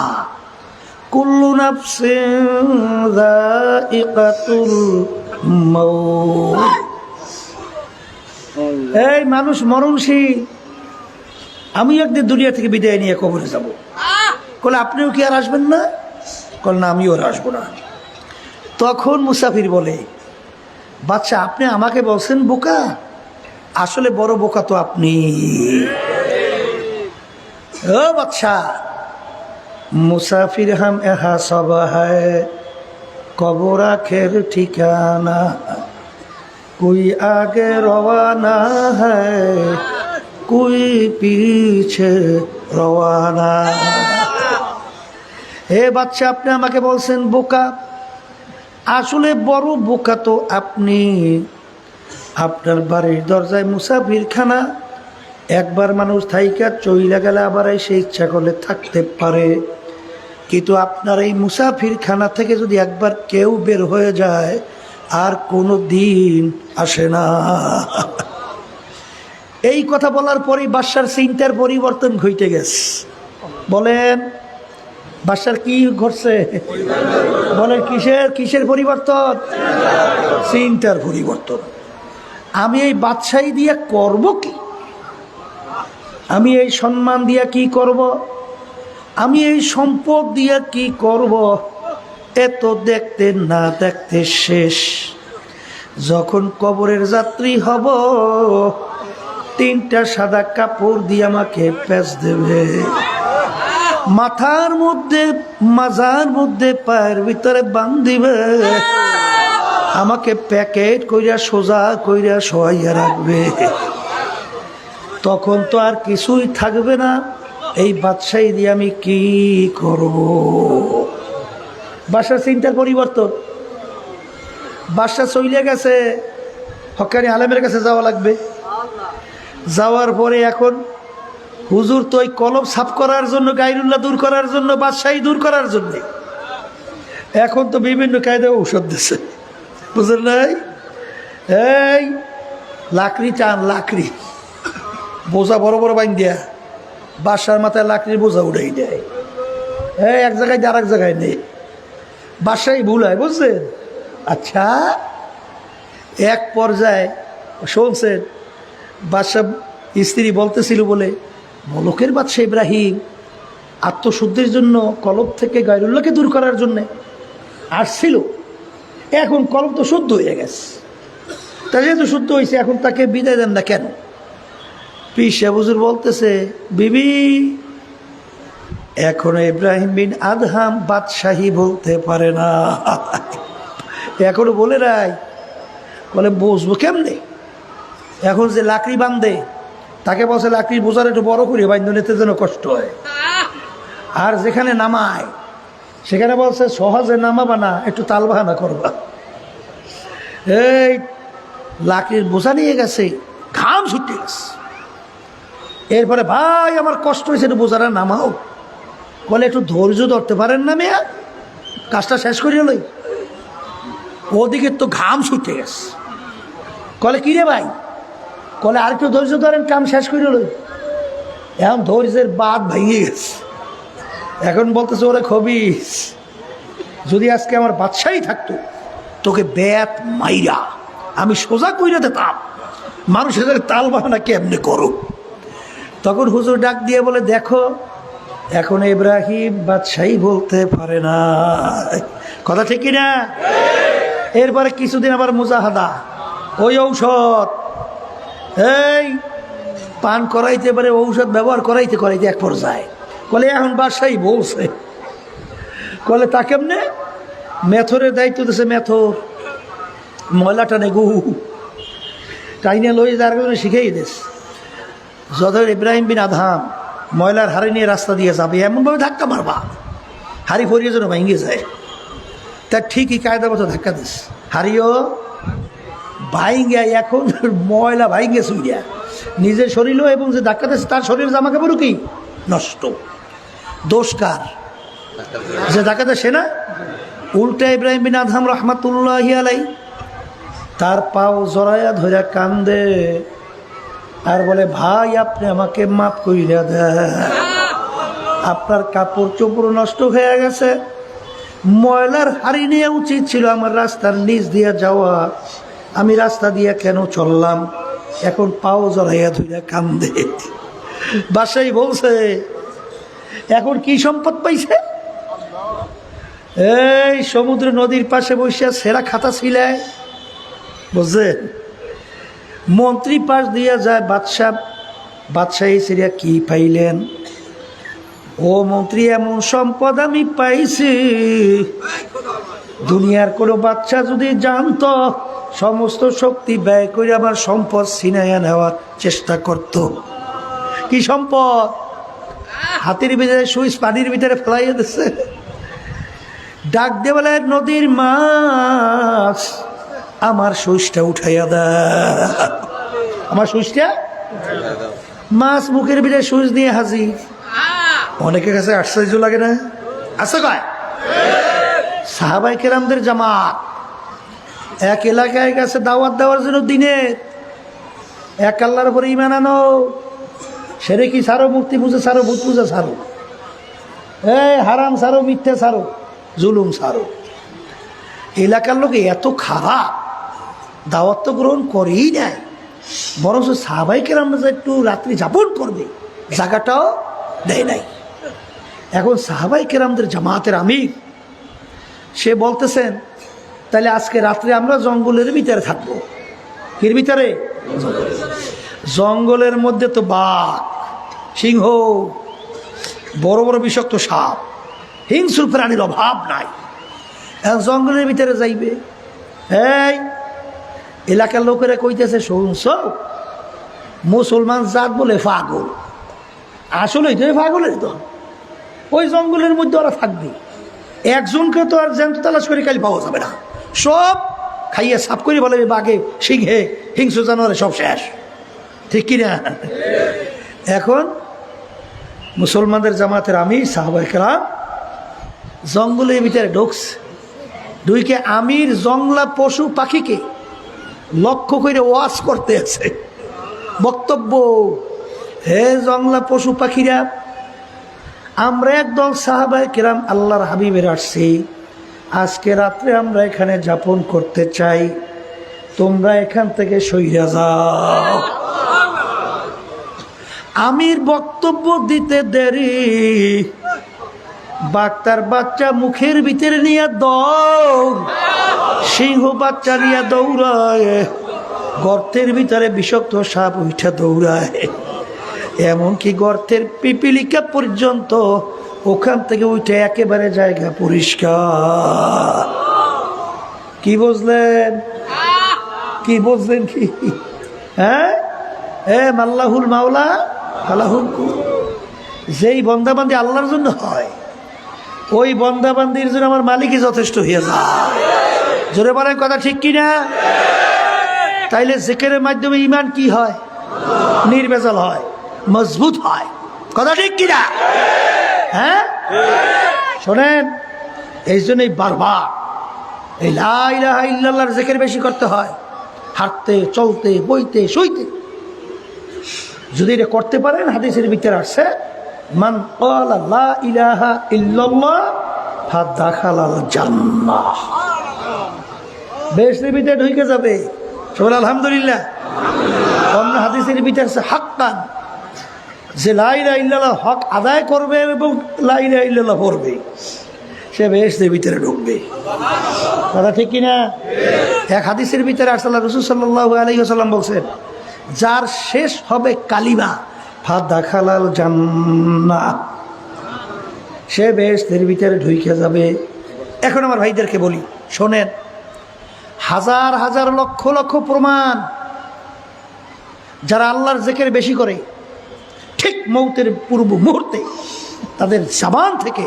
কুল্লু নাফসিন যায়িকাতুল মাউত, এই মানুষ মরণশীল, আমি একদিন দুনিয়া থেকে বিদায় নিয়ে কবরে যাব। কলে আপনিও কি আর আসবেন না? কল না, আমিও আর আসবো না। তখন মুসাফির বলে, বাচ্চা আপনি আমাকে বলছেন বোকা, আসলে বড় বোকা তো আপনি। ও বাচ্চা, মুসাফির হাম এহা সব হ্যায়, কবর আখের ঠিকানা, কোই আগে রওয়ানা হ্যায়, কোই পিছে রওয়ানা। হে বাচ্চা, আপনি আমাকে বলছেন বোকা, আসলে বড় বোকা তো আপনি। আপনার বাড়ির দরজায় মুসাফিরখানা, একবার মানুষ থাইকা চইলা গেলে আবার এসে ইচ্ছা করলে থাকতে পারে, কিন্তু আপনার এই মুসাফিরখানা থেকে যদি একবার কেউ বের হয়ে যায় আর কোনো দিন আসে না। এই কথা বলার পরেই বাদশার চিন্তার পরিবর্তন ঘটে গেছে। বলেন বাদশার কি ঘটছে? বলেন কিসের পরিবর্তন? চিন্তার পরিবর্তন। আমি এই বাদশাহী দিয়ে করব কি? আমি এই সম্মান দিয়ে কি করব? আমি এই সম্পদ দিয়ে কি করব? এত দেখতে না দেখতে শেষ। যখন কবরের যাত্রী হব, 3টা সাদা কাপড় দিয়ে আমাকে প্যাঁচ দেবে, মাথার মধ্যে মাজার মধ্যে পায়ের ভিতরে বান্ধিবে, আমাকে প্যাকেট কইরা সোজা কইরা শোয়াইয়া রাখবে। তখন তো আর কিছুই থাকবে না, এই বাদশাহী দিয়ে আমি কি করব? বাদশার চিন্তার পরিবর্তন। বাদশা চলে গেছে, হক্কানি আলেমের কাছে যাওয়া লাগবে। যাওয়ার পরে এখন হুজুর তো ওই কলম সাফ করার জন্য, গায়রুল্লাহ দূর করার জন্য, বাদশাহী দূর করার জন্য এখন তো বিভিন্ন কায়দায় ঔষধ দিচ্ছে, বুঝলেন নাই? এই লাকড়ি টান, লাকড়ি বোঝা বড় বড় বাইন দিয়া বাদশার মাথায় লাকড়ির বোঝা উঠাই দেয়। এই এক জায়গায় দিয়ে আর এক জায়গায় নেই, বাদশাহী ভুল হয়, বুঝছেন? আচ্ছা, এক পর্যায়ে শুনছেন বাদশাহ স্ত্রী বলতেছিল বলে, মলকের বাদশাহ ইব্রাহিম আত্মশুদ্ধির জন্য কলব থেকে গায়রুল্লাহকে দূর করার জন্যে আসছিল, এখন কলব তো শুদ্ধ হয়ে গেছে, তা যেহেতু শুদ্ধ হয়েছে এখন তাকে বিদায় দেন না কেন? পীর সাহেব হুজুর বলতেছে, বিবি এখনো ইব্রাহিম বিন আদহাম বাদশাহী বলতে পারে না, এখনো বলে নাই। বলে বসবো কেমনে? এখন যে লাকড়ি বান্ধে তাকে বলছে লাকড়ির বোঝার একটু বড় করে বান্ধ নিতে যেন কষ্ট হয়, আর যেখানে নামায় সেখানে বলছে সহজে নামাবা না, একটু তাল বাহানা করবা। এই লাকড়ির বোঝা নিয়ে গেছে, ঘাম ছুটে গেছে। এরপরে ভাই আমার কষ্ট হয়েছে, একটু বোঝাটা নামাও। বলে একটু ধৈর্য ধরতে পারেন না মেয়া, কাজটা শেষ করিয়ে লই। ওদিকে তো ঘাম ছুটে গেছে। কলে কিরে ভাই? কলে আর একটু ধৈর্য ধরেন, কাম শেষ করিয়ে লই। এখন ধৈর্যের বাদ ভেঙে গেছে। এখন বলতেছে, ওরে খবিস, যদি আজকে আমার বাদশাহী থাকতো তোকে ব্যাত মাইরা আমি সোজা কইরা দিতাম, মানুষের তাল বাহানা কেমনে করো। তখন হুজুর ডাক দিয়ে বলে, দেখো এখন ইব্রাহিম বাদশাহী বলতে পারে না, কথা ঠিক কিনা? এরপরে কিছুদিন আবার মুজাহাদা, ওই ঔষধ, এই পান করাইতে পারে, ঔষধ ব্যবহার করাইতে করাইতে এক পর্যায়ে বলে এখন বাদশাহী বলছে। বলে তা কেমনে? মেথরের দায়িত্ব দিয়েছে, মেথর ময়লাটা নেগু টাইনে লই যার কারণে শিখেই দিস। যত ইব্রাহিম বিন আদহাম ময়লার হাড়ি নিয়ে রাস্তা দিয়ে যাবে, এমনভাবে ধাক্কা মারবা হাড়ি ফরিয়ে যেন ভেঙে যায়। তার ঠিকই কায়দা মতো ধাক্কা দিস, হাড়িও ভাইঙ্গা, এখন ময়লা ভাইঙ্গে শুইয়া নিজের শরীরও, এবং যে ধাক্কা দিচ্ছে তার শরীর জামা কাপড়ও কি নষ্ট। দোষ কার? যে ধাক্কা দেয় সে না। উল্টা ইব্রাহিম বিন আদহাম রহমাতুল্লাহি আলাই তার পাও জড়াইয়া ধরে কান্দে আর বলে, ভাই আপনি আমাকে মাফ কইরা দেন, আপনার কাপড় চোপড় নষ্ট হয়ে গেছে, ময়লার হাড়ি নিয়ে উচিত ছিল আমার রাস্তার নিচ দিয়ে যাওয়া, আমি রাস্তা দিয়ে কেন চললাম? এখন পাও জড়াইয়া ধরে কান্দে। বাদশাহী বলছে, এখন কি সম্পদ পাইছে? এই সমুদ্র নদীর পাশে বসে সেরা খাতা ছিলায়, বুঝলেন? মন্ত্রী পাশ দিয়ে যায়, বাদশাহী সিরিয়া কি পাইলেন? ও মন্ত্রী, এমন সম্পদ আমি পাইছি দুনিয়ার কোনো বাচ্চা যদি জানতো সমস্ত শক্তি ব্যয় করে আমার সম্পদ ছিনাইয়া নেওয়ার চেষ্টা করত। কি সম্পদ? হাতির ভিতরে সুইচ পানির ভিতরে ফেলাইয়া দিচ্ছে। ডাক দিয়ে বলে, নদীর মাছ আমার সুইচটা উঠাইয়া দেয়, আমার সুইচটা। মাছ মুখের ভিতরে সুইচ নিয়ে হাজির। অনেকের কাছে আশ্চর্য লাগে না? আছে কয় সাহাবায়ে কেরামদের জামাত এক এলাকায় গেছে দাওয়াত দেওয়ার জন্য, দিনের এক আল্লাহর উপরে ঈমান আনো, সেরে কি ছাড়ো, মূর্তি পূজা ছাড়ো, ভূত পূজা ছাড়ো, এই হারাম ছাড়ো, মিথ্যা ছাড়ো, জুলুম ছাড়ো। এলাকার লোক এত খারাপ, দাওয়াত তো গ্রহণ করেই নাই, বরং সাহাবায়ে কেরামরা যে একটু রাত্রি যাপন করবে জায়গাটাও দেয় নাই। এখন সাহাবায়ে কেরামদের জামাতের আমির সে বলতেছেন, তাহলে আজকে রাত্রে আমরা জঙ্গলের ভিতরে থাকবো। কির ভিতরে? জঙ্গলের মধ্যে তো বাঘ, সিংহ, বড় বড় বিষাক্ত সাপ, হিংস্র প্রাণীর অভাব নাই। এখন জঙ্গলের ভিতরে যাইবে, এই এলাকার লোকেরা কইতেছে শুনছ, মুসলমান জাত বলে পাগল। আসলে তো পাগলের দল। ওই জঙ্গলের মধ্যে ওরা থাকবে, একজনকে তো আর জ্যান্ত তালাশ করে কালি পাওয়া যাবে না, সব খাইয়ে সাফ করে বলে বাঘে, সিংহে, হিংস্র জানোয়ারে সব শেষ। ঠিক কিনা? এখন মুসলমানদের জামাতের আমির সাহাবায়ে কেরাম জঙ্গলের ভিতরে ঢুকছে, ঢুকে আমির জংলা পশু পাখিকে লক্ষ্য করে ওয়াজ করতে আছে, বক্তব্য। হে জংলা পশু পাখিরা, আমরা একদল সাহাবায়ে কেরাম আল্লাহর হাবিবের আসছি, আজকে রাত্রে আমরা এখানে যাপন করতে চাই, তোমরা এখান থেকে সইরা যাও। আমির বক্তব্য দিতে দেরি, বাঘটার বাচ্চা মুখের ভিতরে নিয়ে দৌড়, সিংহ বাচ্চা নিয়ে দৌড়ায়, গর্তের ভিতরে বিষাক্ত সাপ উঠা দৌড়ায়, এমনকি গর্তের পিপিলিকা পর্যন্ত ওখান থেকে উঠে একেবারে জায়গা পরিষ্কার। কি বুঝলেন? কি বুঝলেন? কি হ্যাঁ? মাল্লাহুল মাওলা ফালাহুল কুল। যেই বন্দাবান্দি আল্লাহর জন্য হয়, ওই বন্দাবান্দির জন্য আমার মালিকই যথেষ্ট হয়ে যায়। জোরে বলেন কথা ঠিক কিনা? তাইলে জিকিরের মাধ্যমে ঈমান কি হয়? নির্ভেজাল হয়, মজবুত হয়। কথা ঠিক কিনা? হ্যাঁ, শোনেন, এই জন্যই বারবার এই লা ইলাহা ইল্লাল্লাহর জিকির বেশি করতে হয়, হাঁটতে, চলতে, বইতে, শুইতে। যদি এটা করতে পারেন, হাদিসের ভিতরে আসছে, মান ক্বালা লা ইলাহা ইল্লাল্লাহ ফাদাখালাল জান্নাহ, বেহেশতের ভিতরে ঢুকে যাবে। সবাই আলহামদুলিল্লাহ। অন্য হাদিসের ভিতরে আছে হাক্কান, যে লা ইলাহা ইল্লাল্লাহ হক আদায় করবে এবং লা ইলাহা ইল্লাল্লাহ পড়বে, সে বেহেশতের ভিতরে ঢুকবে। কথা ঠিক কিনা? এক হাদিসের ভিতরে আসলে রাসূল সাল্লাল্লাহু আলাইহি ওয়াসাল্লাম বলছেন, যার শেষ হবে কালিমা ফাদাখালাল জান্নাহ, সে বেহেশতের ভিতরে ঢুকে যাবে। এখন আমার ভাইদেরকে বলি, শোনেন, হাজার হাজার লক্ষ লক্ষ প্রমাণ, যারা আল্লাহর জিকির বেশি করে, ঠিক মৌতের পূর্ব মুহূর্তে তাদের জবান থেকে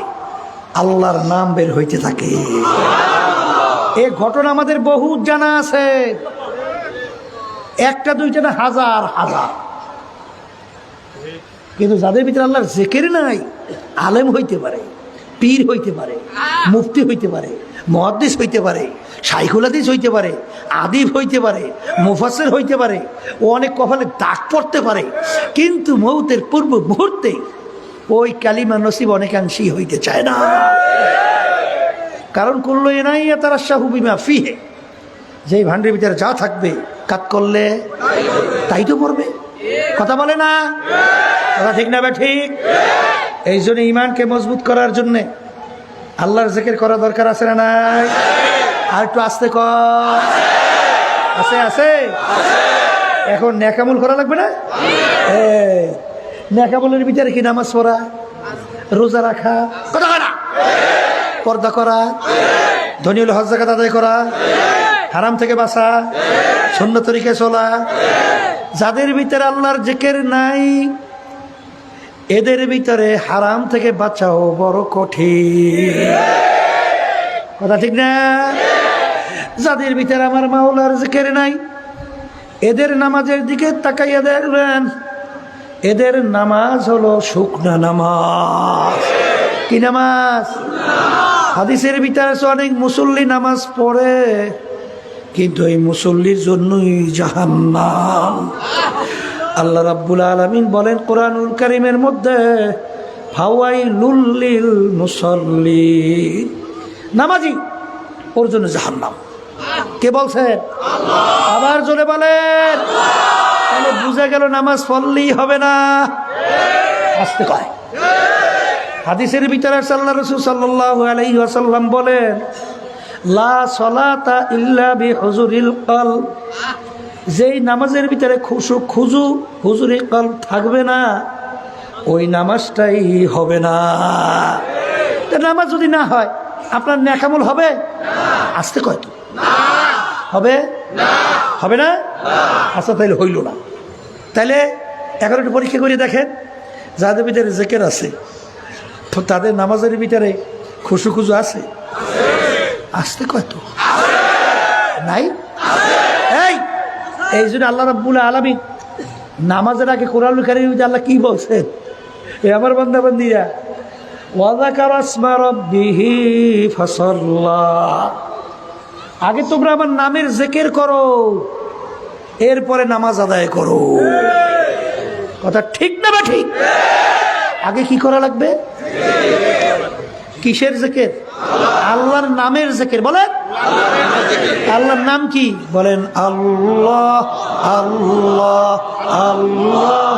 আল্লাহর নাম বের হইতে থাকে। এই ঘটনা আমাদের বহু জানা আছে, একটা দুইটা না, হাজার হাজার। কিন্তু যাদের ভিতরে আল্লাহর জিকির নাই, আলেম হইতে পারে, পীর হইতে পারে, মুফতি হইতে পারে, মুহাদ্দিস হইতে পারে, শাইখুল হাদিস হইতে পারে, আদিব হইতে পারে, মুফাসসির হইতে পারে, ও অনেক কপালে দাগ পড়তে পারে, কিন্তু মৌতের পূর্ব মুহূর্তে ওই কালিমা নসিব অনেকাংশই হইতে চায় না। কারণ কুল্লু ইনাইয়া তারাশাহু বিমা ফিহি, যেই ভান্ডের ভিতরে যা থাকবে কাজ করলে তাই তো পড়বে। কথা বলে না? কথা ঠিক না? ঠিক। এই জন্য ইমানকে মজবুত করার জন্যে আল্লাহর জিকির করা দরকার আছে না নাই? আর একটু আস্তে কর। আছে আছে। এখন নেকামল করা লাগবে না? নেকামলের ভিতরে কি? নামাজ পড়া, রোজা রাখা, কথা না, পর্দা করা, ধনী হলে হজ যাকাত আদায় করা, হারাম থেকে বাঁচা, সুন্নাত তরিকায় চলা। যাদের ভিতরে আল্লাহর জিকির নাই, এদের ভিতরে হারাম থেকে বাঁচাও বড় কঠিন। কথা ঠিক না? যাদের ভিতরে আমার মাওলার জিকির নাই, এদের নামাজের দিকে তাকাইয়া দেখবেন, এদের নামাজ হলো শুকনা নামাজ। কি নামাজ? হাদিসের ভিতরে অনেক মুসল্লি নামাজ পড়ে, কিন্তু এই মুসল্লির জন্যই জাহান্নাম। আল্লাহ রাব্বুল আলামিন বলেন কোরআনুল কারীমের মধ্যে, ফাওয়াইলুল লিল মুসাল্লিন, নামাজি ওর জন্য জাহান্নাম। কে বলছে? আল্লাহ। আবার জোরে বলেন। তাহলে বুঝা গেল নামাজ পড়লেই হবে না, আসতে কয়। হাদিসের ভিতরে আল্লাহ রাসূল সাল্লাল্লাহু আলাইহি ওয়াসাল্লাম বলেন, লা সলাতা ইল্লা বিহুজুরিল কলব, যেই নামাজের ভিতরে হুজুরি কলব থাকবে না, ওই নামাজটাই হবে না। নামাজ যদি না হয় আপনার নেকামল হবে? আসতে কয় তো হবে? হবে না? আচ্ছা তাইলে হইল না। তাইলে এখন একটু পরীক্ষা করে দেখেন, যাদের ভিতরে জিকির আছে তাদের নামাজের ভিতরে খুশু আছে? আসতে কয় তো নাই? এই জন্য আল্লাহ রাব্বুল আলামিন নামাজের আগে কোরআনুল কারীমে আল্লাহ কি বলছেন? এ আমার বান্দা বান্দীরা, ওয়া যাকারা ইসমা রাব্বিহি ফাসাল্লা, আগে তোমরা আমার নামের জিকির করো, এরপরে নামাজ আদায় করো। কথা ঠিক না বা ঠিক? আগে কি করা লাগবে? কিসের জিকির? আল্লাহর নামের জিকির। বলেন আল্লাহর নাম কি? বলেন আল্লাহ আল্লাহ আল্লাহ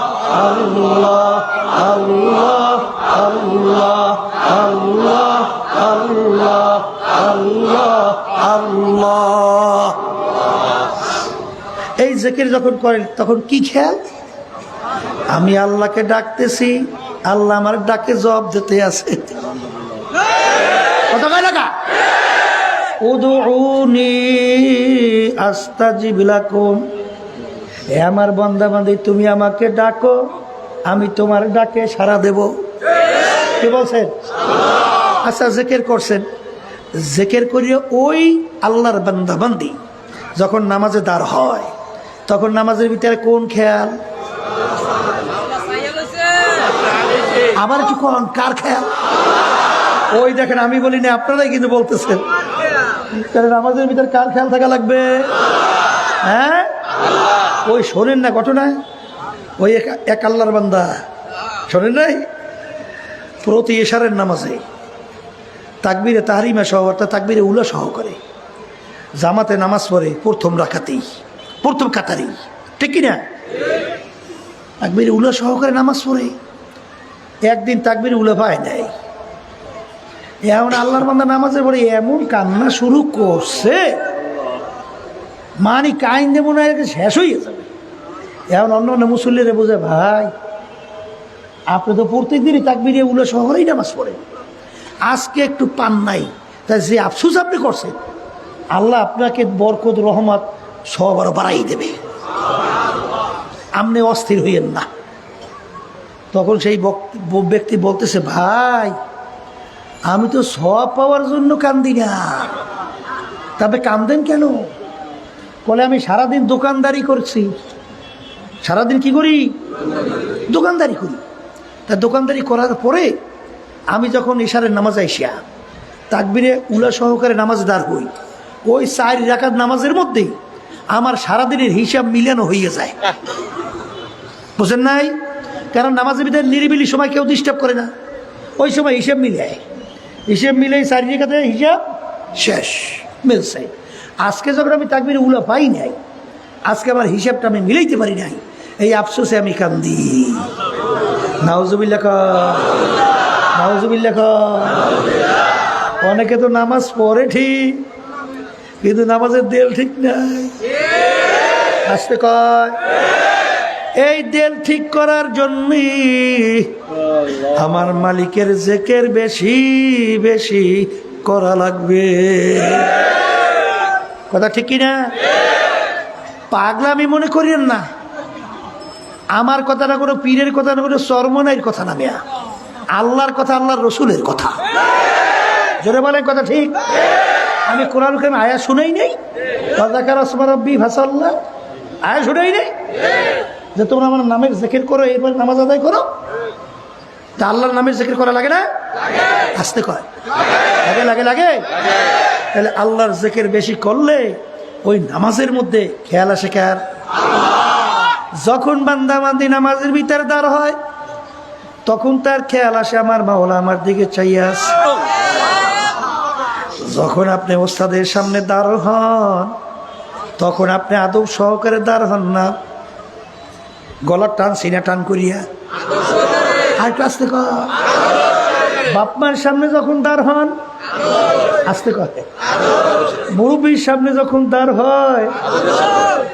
আল্লাহ আল্লাহ আল্লাহ আল্লাহ আল্লাহ আল্লাহ আল্লাহ। এই জিকির যখন করেন তখন কি খেয়াল? আমি আল্লাহকে ডাকতেছি, আল্লাহ আমার ডাকে জবাব দিতে আছে। কথা কয় না? উদউনি আস্তাজিব লাকুম, হে আমার বান্দা বান্দী তুমি আমাকে ডাকো, আমি তোমার ডাকে সাড়া দেব। কি বলছেন? আচ্ছা জিকির করছেন, জিকির করিয়ে ওই আল্লাহর বান্দা বান্দী যখন নামাজে দাঁড় হয় তখন নামাজের ভিতরে কোন খেয়াল? আবার একটু কোন কার খেয়াল? ওই দেখেন আমি বলি না, আপনারাই কিন্তু বলতেছেন। নামাজের ভিতরে কার খেয়াল থাকা লাগবে? হ্যাঁ, ওই শোনেন না ঘটনায়, ওই এক আল্লাহর বান্দা শোনেন নাই, প্রতি এশারের নামাজে তাকবীরে তাহরিমা সহ অর্থাৎ তাকবীরে উলা সহ করে জামাতে নামাজ পড়ে প্রথম রাকাতেই, প্রথম কাতারেই, ঠিক কিনা? তাকবীরে উলা সহকারে নামাজ পড়ে। একদিন তাকবীরে উলা পায় নাই, এমন আল্লাহর বান্দা নামাজে পড়ে এমন কান্না শুরু করছে, মানে কাইন্দে মনে হয় শেষ হয়ে যাবে। এমন অন্য অন্য মুসল্লিরে বোঝে, ভাই আপনি তো প্রত্যেক দিনই তাকবীরে উলা সহকারেই নামাজ পড়েন, আজকে একটু পান নাই, তাই যে আফসোস আপনি করছেন আল্লাহ আপনাকে বরকত রহমত সব আরো বাড়াই দেবে, আপনি অস্থির হইয়েন না। তখন সেই ব্যক্তি বলতেছে, ভাই আমি তো সব পাওয়ার জন্য কান্দি না, তবে কান্দেন কেন? বলে আমি সারাদিন দোকানদারি করছি। সারাদিন কি করি? দোকানদারি করি। তা দোকানদারি করার পরে আমি যখন ইশারের নামাজ আইসা তাকবীরে উলা সহকারে নামাজ দাঁড় হই, ওই 4 রাকাত নামাজের মধ্যেই আমার সারাদিনের হিসাব মিলানো হয়ে যায়। বুঝেন নাই? কারণ নামাজের ভিতরে নিরিবিলি সময় কেউ ডিস্টার্ব করে না, ওই সময় হিসাব মিলায়, হিসাব মিলেই 4 রাকাতে হিসাব শেষ মিলছে। আজকে যখন আমি তাকবীরে উলা পাই নাই, আজকে আমার হিসাবটা আমি মিলাইতে পারি নাই, এই আফসোসে আমি কান্দি। নাউজুবিল্লাহ, নাউজুবিল্লাহ। অনেকে তো নামাজ পড়ে ঠিক, কিন্তু নামাজের দেল ঠিক নাই। আসতে কয়, এই দেল ঠিক করার জন্য আমার মালিকের জিকির বেশি বেশি করা লাগবে। কথা ঠিক কিনা? পাগলামি মনে করিয়েন না, আমার কথা না, কোনো পীরের কথা না, কোনো চরমনাইয়ের কথা না, মেয়া আল্লাহর কথা, আল্লাহর রসুলের কথা। জোরে বলেন কথা ঠিক? আমি কোরআন কারীম আয়াত শুনেই নেই, যাকারা ইসমা রাব্বি ফাসাল্লাহ, আয়াত শুনেই নেই যে তোমরা আমার নামের জিকির করো এরপর নামাজ আদায় করো। তা আল্লাহর নামের জিকির করা লাগে না? আসতে কয় লাগে, লাগে লাগে। তাহলে আল্লাহর জিকির বেশি করলে ওই নামাজের মধ্যে খেয়াল আসে কার? যখন বান্দা বান্দি নামাজের ভিতরে দাঁড় হয় তখন তার খেয়াল আসে আমার মাওলা আমার দিকে চাইয়া আছে। যখন আপনি ওস্তাদের সামনে দাঁড় হন তখন আপনি আদব সহকারে দাঁড় হন না, গলার টান সিনা টান করিয়া। আর কাছ থেকে বাপমার সামনে যখন দাঁড় হন আসতে কয় মুরব্বীর সামনে যখন দাঁড় হয়,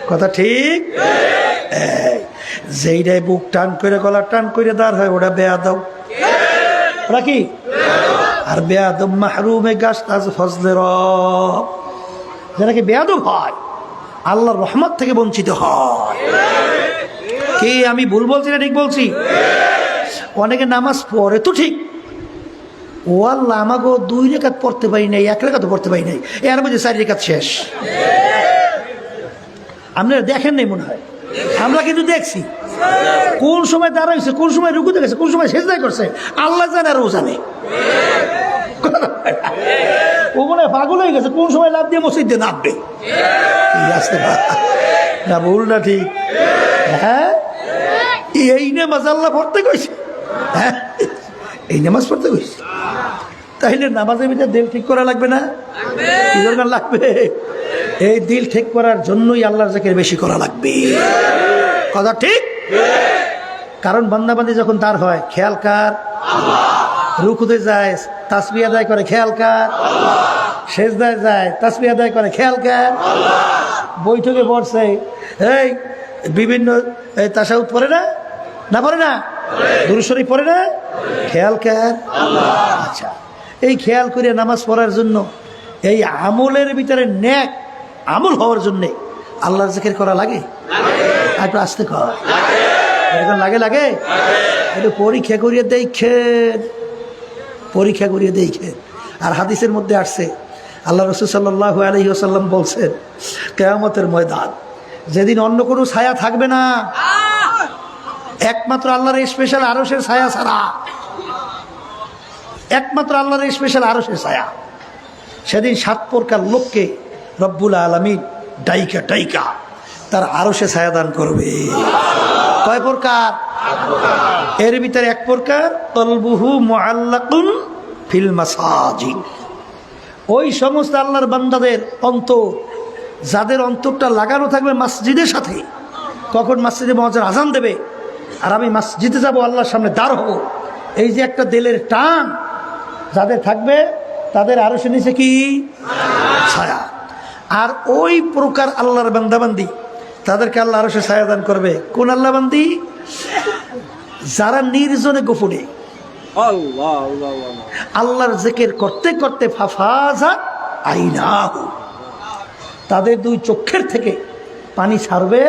কথা ঠিক? যেইটাই বুক টান করে গলা টান করে দাঁড় হয় ওটা বেয়াদব। ওরা কি? আর বেয়াদব মাহরুমে গাছ তাজ ফজলে রব, যারা কি বেয়াদব হয় আল্লাহর রহমত থেকে বঞ্চিত হয়। কি আমি ভুল বলছি না ঠিক বলছি? অনেকে নামাজ পড়ে তো ঠিক, ও আল্লাহ আমাকে 2 রেখাত পড়তে পারি নাই, 1 রেখাত পড়তে পারি নাই, এর মধ্যে 4 রেখাত শেষ। আপনারা দেখেন নাই মনে হয়, আমরা কিন্তু দেখছি কোন সময় দাঁড়াইছে, কোন সময় রুকুতে গেছে, কোন সময় সেজদা করছে, আল্লাহ জানে আর ও জানে। ও মনে হয় পাগল হয়ে গেছে, কোন সময় লাভ দিয়ে মসজিদে নামবে। না ভুল না ঠিক? হ্যাঁ, এই নামাজ আল্লাহ পড়তে কইছে। হ্যাঁ, এই নামাজ পড়তে কইছে, তাইলে নামাজের ভিতরে দিল ঠিক করা লাগবে না? কি দরকার লাগবে? এই দিল ঠিক করার জন্যই আল্লাহর জিকির বেশি করা লাগবে। কথা ঠিক? কারণ বান্দাবান্দি যখন তার হয়, খেয়াল কার? রুকুতে যায় তাসবিহ আদায় করে, খেয়াল কার? সেজদায় যায় তাসবিহ আদায় করে, খেয়াল কার? বৈঠকে বসছে, এই বিভিন্ন তাশাহুদ পড়ে না, না পড়ে না? দুরূদ শরীফ পড়ে না? খেয়াল কার? আচ্ছা, এই খেয়াল করে নামাজ পড়ার জন্য, এই আমলের ভিতরে নেক আমল হওয়ার জন্যে আল্লাহর জিকির করা লাগে। একটু আসতে কর, লাগে লাগে। একটু পরীক্ষা করিয়ে দেখেন, পরীক্ষা করিয়ে দেখেন। আর হাদিসের মধ্যে আসছে, আল্লাহ রাসূল সাল্লাল্লাহু আলাইহি ওয়াসাল্লাম বলছেন, কিয়ামতের ময়দান যেদিন অন্য কোনো ছায়া থাকবে না, একমাত্র আল্লাহর স্পেশাল আরশের ছায়া ছাড়া, একমাত্র আল্লাহর স্পেশাল আরশের ছায়া, সেদিন 7 প্রকার লোককে রব্বুল আলামিন ডাইকা ডাইকা তার আরশে ছায়া দান করবে। কয় প্রকার? এর ভিতরে 1 প্রকার, কলবুহু মুআল্লাকুন ফিল মাসাজিদ। ওই সমস্ত আল্লাহর বান্দাদের অন্তর, যাদের অন্তরটা লাগানো থাকবে মসজিদের সাথে, কখন মসজিদে মুয়াজ্জিন আজান দেবে আর আমি মসজিদে যাব, আল্লাহর সামনে দাঁড় হব, এই যে একটা দিলের টান যাদের থাকবে, তাদের আরশের নিচে কি? ছায়া। আর ওই প্রকার আল্লাহর বান্দাবান্দি, তাদেরকে আল্লাহ আরশে ছায়া দান করবে। কোন আল্লাহ বান্দি? যারা নির্জনে গোপনে আল্লাহর জিকির করতে করতে ফাফাজা আইনাহু, তাদের 2 চোখের থেকে পানি ছাড়বে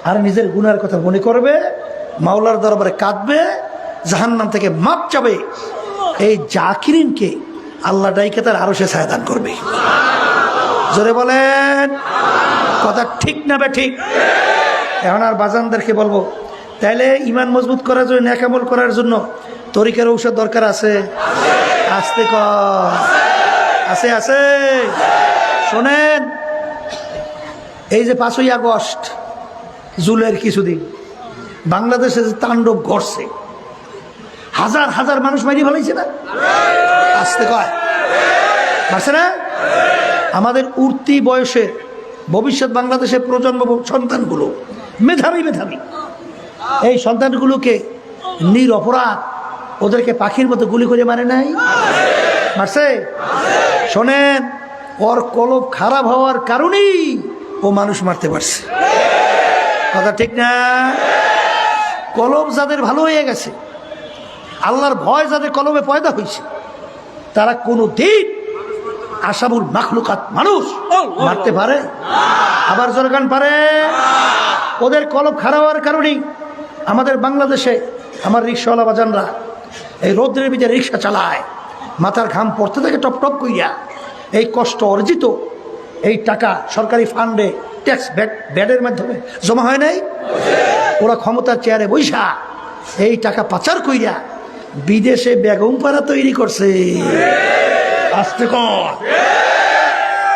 আর নিজের গুনার কথা মনে করবে, মাওলার দরবারে কাঁদবে, জাহান্নাম থেকে মাপ চাবে। এই জাকিরিনকে আল্লাহ ডাইকে তার আরশে ছায়া দান করবে। জোরে বলেন, কথা ঠিক না বে ঠিক? এখন আর বাজানদেরকে বলবো, তাইলে ইমান মজবুত করার জন্য, নেক আমল করার জন্য তরিকার ঔষধ দরকার আছে? আসতে কর, আছে আছে। শোনেন, এই যে 5ই আগস্ট, জুলাইয়ের কিছুদিন বাংলাদেশে যে তাণ্ডব ঘটছে, হাজার হাজার মানুষ মারিয়ে ফেলাইছে না? আসতে কয়, মারছে না? আমাদের উঠতি বয়সে ভবিষ্যৎ বাংলাদেশের প্রজন্ম সন্তানগুলো মেধাবী মেধাবী, এই সন্তানগুলোকে নিরপরাধ ওদেরকে পাখির মতো গুলি করে মারে নাই? মারছে? শোনেন, ওর কলব খারাপ হওয়ার কারণেই ও মানুষ মারতে পারছে। কথা ঠিক না? কলব যাদের ভালো হয়ে গেছে, আল্লাহর ভয় যাদের কলবে পয়দা হয়েছে, তারা কোনো দিন আশাবুল মাখলুকাত মানুষ মারতে পারে? আবার জনগণ পারে? ওদের কলব খারাপ হওয়ার কারণেই আমাদের বাংলাদেশে আমার রিক্সাওয়ালা বাজানরা এই রোদ্রের ভিতরে রিক্সা চালায়, মাথার ঘাম পড়তে থাকে টপ টপ কইয়া। এই কষ্ট অর্জিত এই টাকা সরকারি ফান্ডে ট্যাক্স ব্যাডের মাধ্যমে জমা হয় নাই? ওরা ক্ষমতার চেয়ারে বৈশা এই টাকা পাচার কইরা বিদেশে বেগম পাড়া তৈরি করছে। আসতে কর,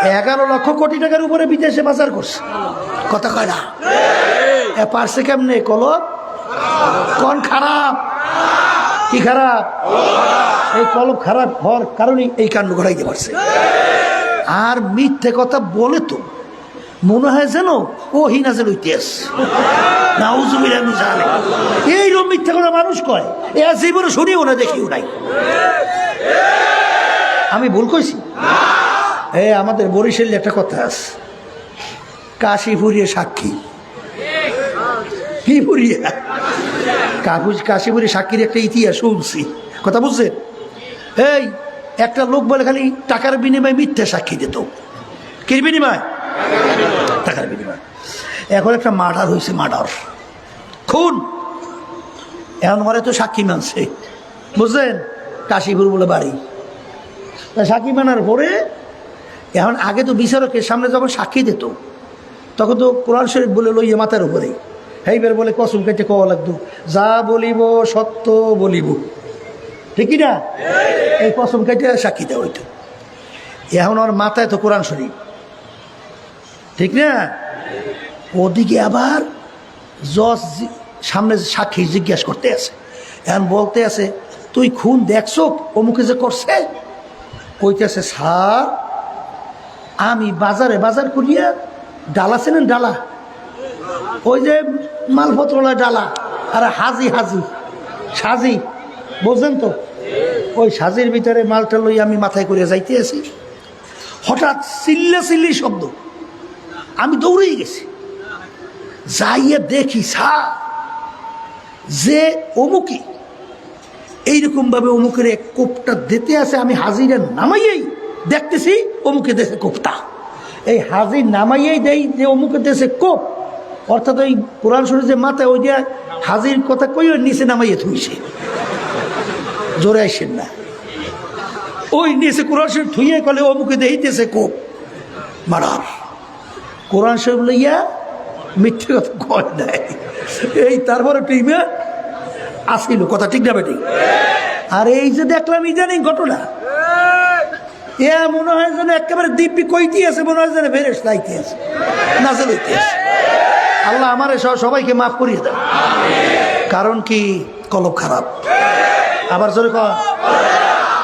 11 লক্ষ কোটি টাকার উপরে বিদেশে পাচার করছে। কথা কয় না? পারছে কেমনে? কলব কোন খারাপ? কি খারাপ? এই কলব খারাপ হওয়ার কারণেই এই কাণ্ড ঘটাইতে পারছে। আর মিথ্যে কথা বলে তো মনে হয় যেন ও হিনাজের ইতিহাস। এইরকম মিথ্যা কথা মানুষ কয়, এ জীবনে শুনিও না, দেখিও নাই। আমি ভুল কইছি? এই আমাদের বরিশালে একটা কথা আছে, কাশি ফুরিয়ে সাক্ষী। কি ফুরিয়ে? কাশি ফুরিয়ে সাক্ষীর একটা ইতিহাস শুনছি, কথা বুঝছেন? এই একটা লোক বলে খালি টাকার বিনিময়ে মিথ্যা সাক্ষী দিত। কি বিনিময়? টাকার বিনিময়। এখন একটা মার্ডার হয়েছে, মার্ডার, খুন। এখন ঘরে তো সাক্ষী মানছে, বুঝলেন? কাশীপুর বলে বাড়ি। সাক্ষী মানার পরে এখন আগে তো বিচারকের সামনে যখন সাক্ষী দিত তখন তো কোরআন শরীফ বলে লইয়ে মাথার উপরে, এইবার বলে কসম কেটে কওয়া লাগতো, যা বলিব সত্য বলিব, ঠিক না? এই কসম কেটে সাক্ষী দেওয়া হইতো। এখন ওর মাথায় তো কোরআন শরীফ, ঠিক না? ওদিকে আবার জজ সামনে সাক্ষী জিজ্ঞাসা করতে আছে, এখন বলতে আছে, তুই খুন দেখছ অমুকে যে করছে? কইতেছে, স্যার আমি বাজার করিয়া ডালা ছিলেন, ডালা ওই যে মালপত্রলা ডালা, আর হাজি সাজি, বুঝলেন তো? ওই সাজির ভিতরে মালটা লই আমি মাথায় করে যাইতে আছি, হঠাৎ চিল্লি শব্দ, আমি দৌড়েই গেছি, যাইয়া দেখি স্যার যে অমুকে এইরকম ভাবে অমুকের এক কোপটা দিতে আছে। আমি হাজিরা নামাইয়েই দেখতেছি অমুকে দেশে কোপটা, এই হাজির নামাইয়েই দেই যে অমুকে দেশে কোপ, অর্থাৎ ওই কোরআন শরীফ যে মাথায় ওই দিয়া হাজির কথা কই ওই নিচে নামাইয়ে থুইছে, জোরে আইসেন না, ওই নিচে কোরআন শরীফ থুইয়ে কলে অমুকে দেইতেছে কোপ, মারার। কোরআন শরীফ লইয়া মিথ্যে কথা কয় নাই, এই তারপরে টিমে আসিল, কথা ঠিক না বেটি? আর এই যে দেখলাম ইদানিং ঘটনা, এ মনে হয় যেন একেবারে দিব্যি কইতে আছে, মনে হয় যেন বেরেস লাইতে আছে, নাচে লইতে আছে। আল্লাহ আমার সবাইকে মাফ করিয়ে দেয়। কারণ কি? কলব খারাপ। আবার জোরে কর,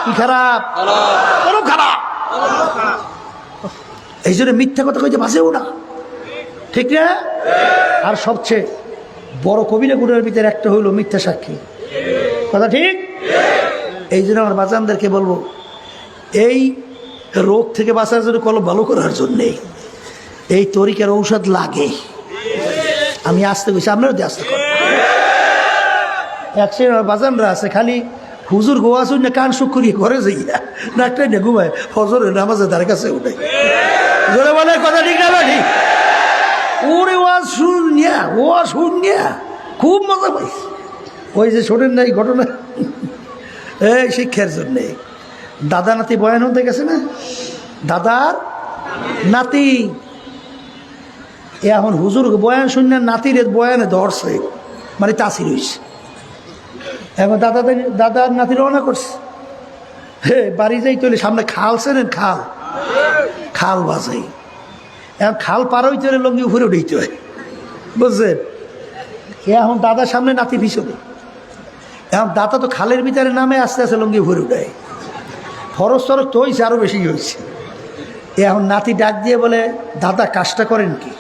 কি খারাপ? কলব খারাপ। এই জন্য মিথ্যা কথা কইতে বাঁচেও না, ঠিক না? আর সবচেয়ে বড় কবিরা গুণের ভিতরে একটা হইল মিথ্যা সাক্ষী, কথা ঠিক? এই জন্য আমার বাচ্চাদেরকে বলবো, এই রোগ থেকে বাঁচার জন্য, কলব ভালো করার জন্যে এই তরিকার ঔষধ লাগে। আমি আসতে গেছি, আপনারা দিয়ে আসতে করেন। এক সে বাজানরা আছে খালি হুজুর গোয়া শুনে কান সুখ করিয়ে ঘরে যাইয়া না একটা না ঘুমায়, ফজরের নামাজে তার কাছে উঠে, জোরে বলে, কথা ঠিক না ঠিক? ওরে ওয়াজ শুনিয়া খুব মজা পাইছে। ওই যে শোনেন না এই ঘটনা, এই শিক্ষার জন্যে দাদা নাতি বয়ান হতে গেছে না, দাদার নাতি এখন হুজুর বয়ান শুনে নাতির বয়ানে ধরছে, মানে তাসির হয়েছে। এখন দাদার নাতি রওনা করছে, হে বাড়ি যাই তৈরি, সামনে খাল চেনেন? খাল বাজাই, এখন খাল পার হইতে হলে লঙ্গি উপরে উঠেইতে হয়, বুঝছেন? এখন দাদার সামনে নাতি পিছনে, এখন দাদা তো খালের ভিতরে নামে আস্তে আস্তে লঙ্গি উপরে উঠায়, ফরজ তরক তো হয়েছে, আরো বেশি হয়েছে। এখন নাতি ডাক দিয়ে বলে, দাদা কাজটা করেন কি?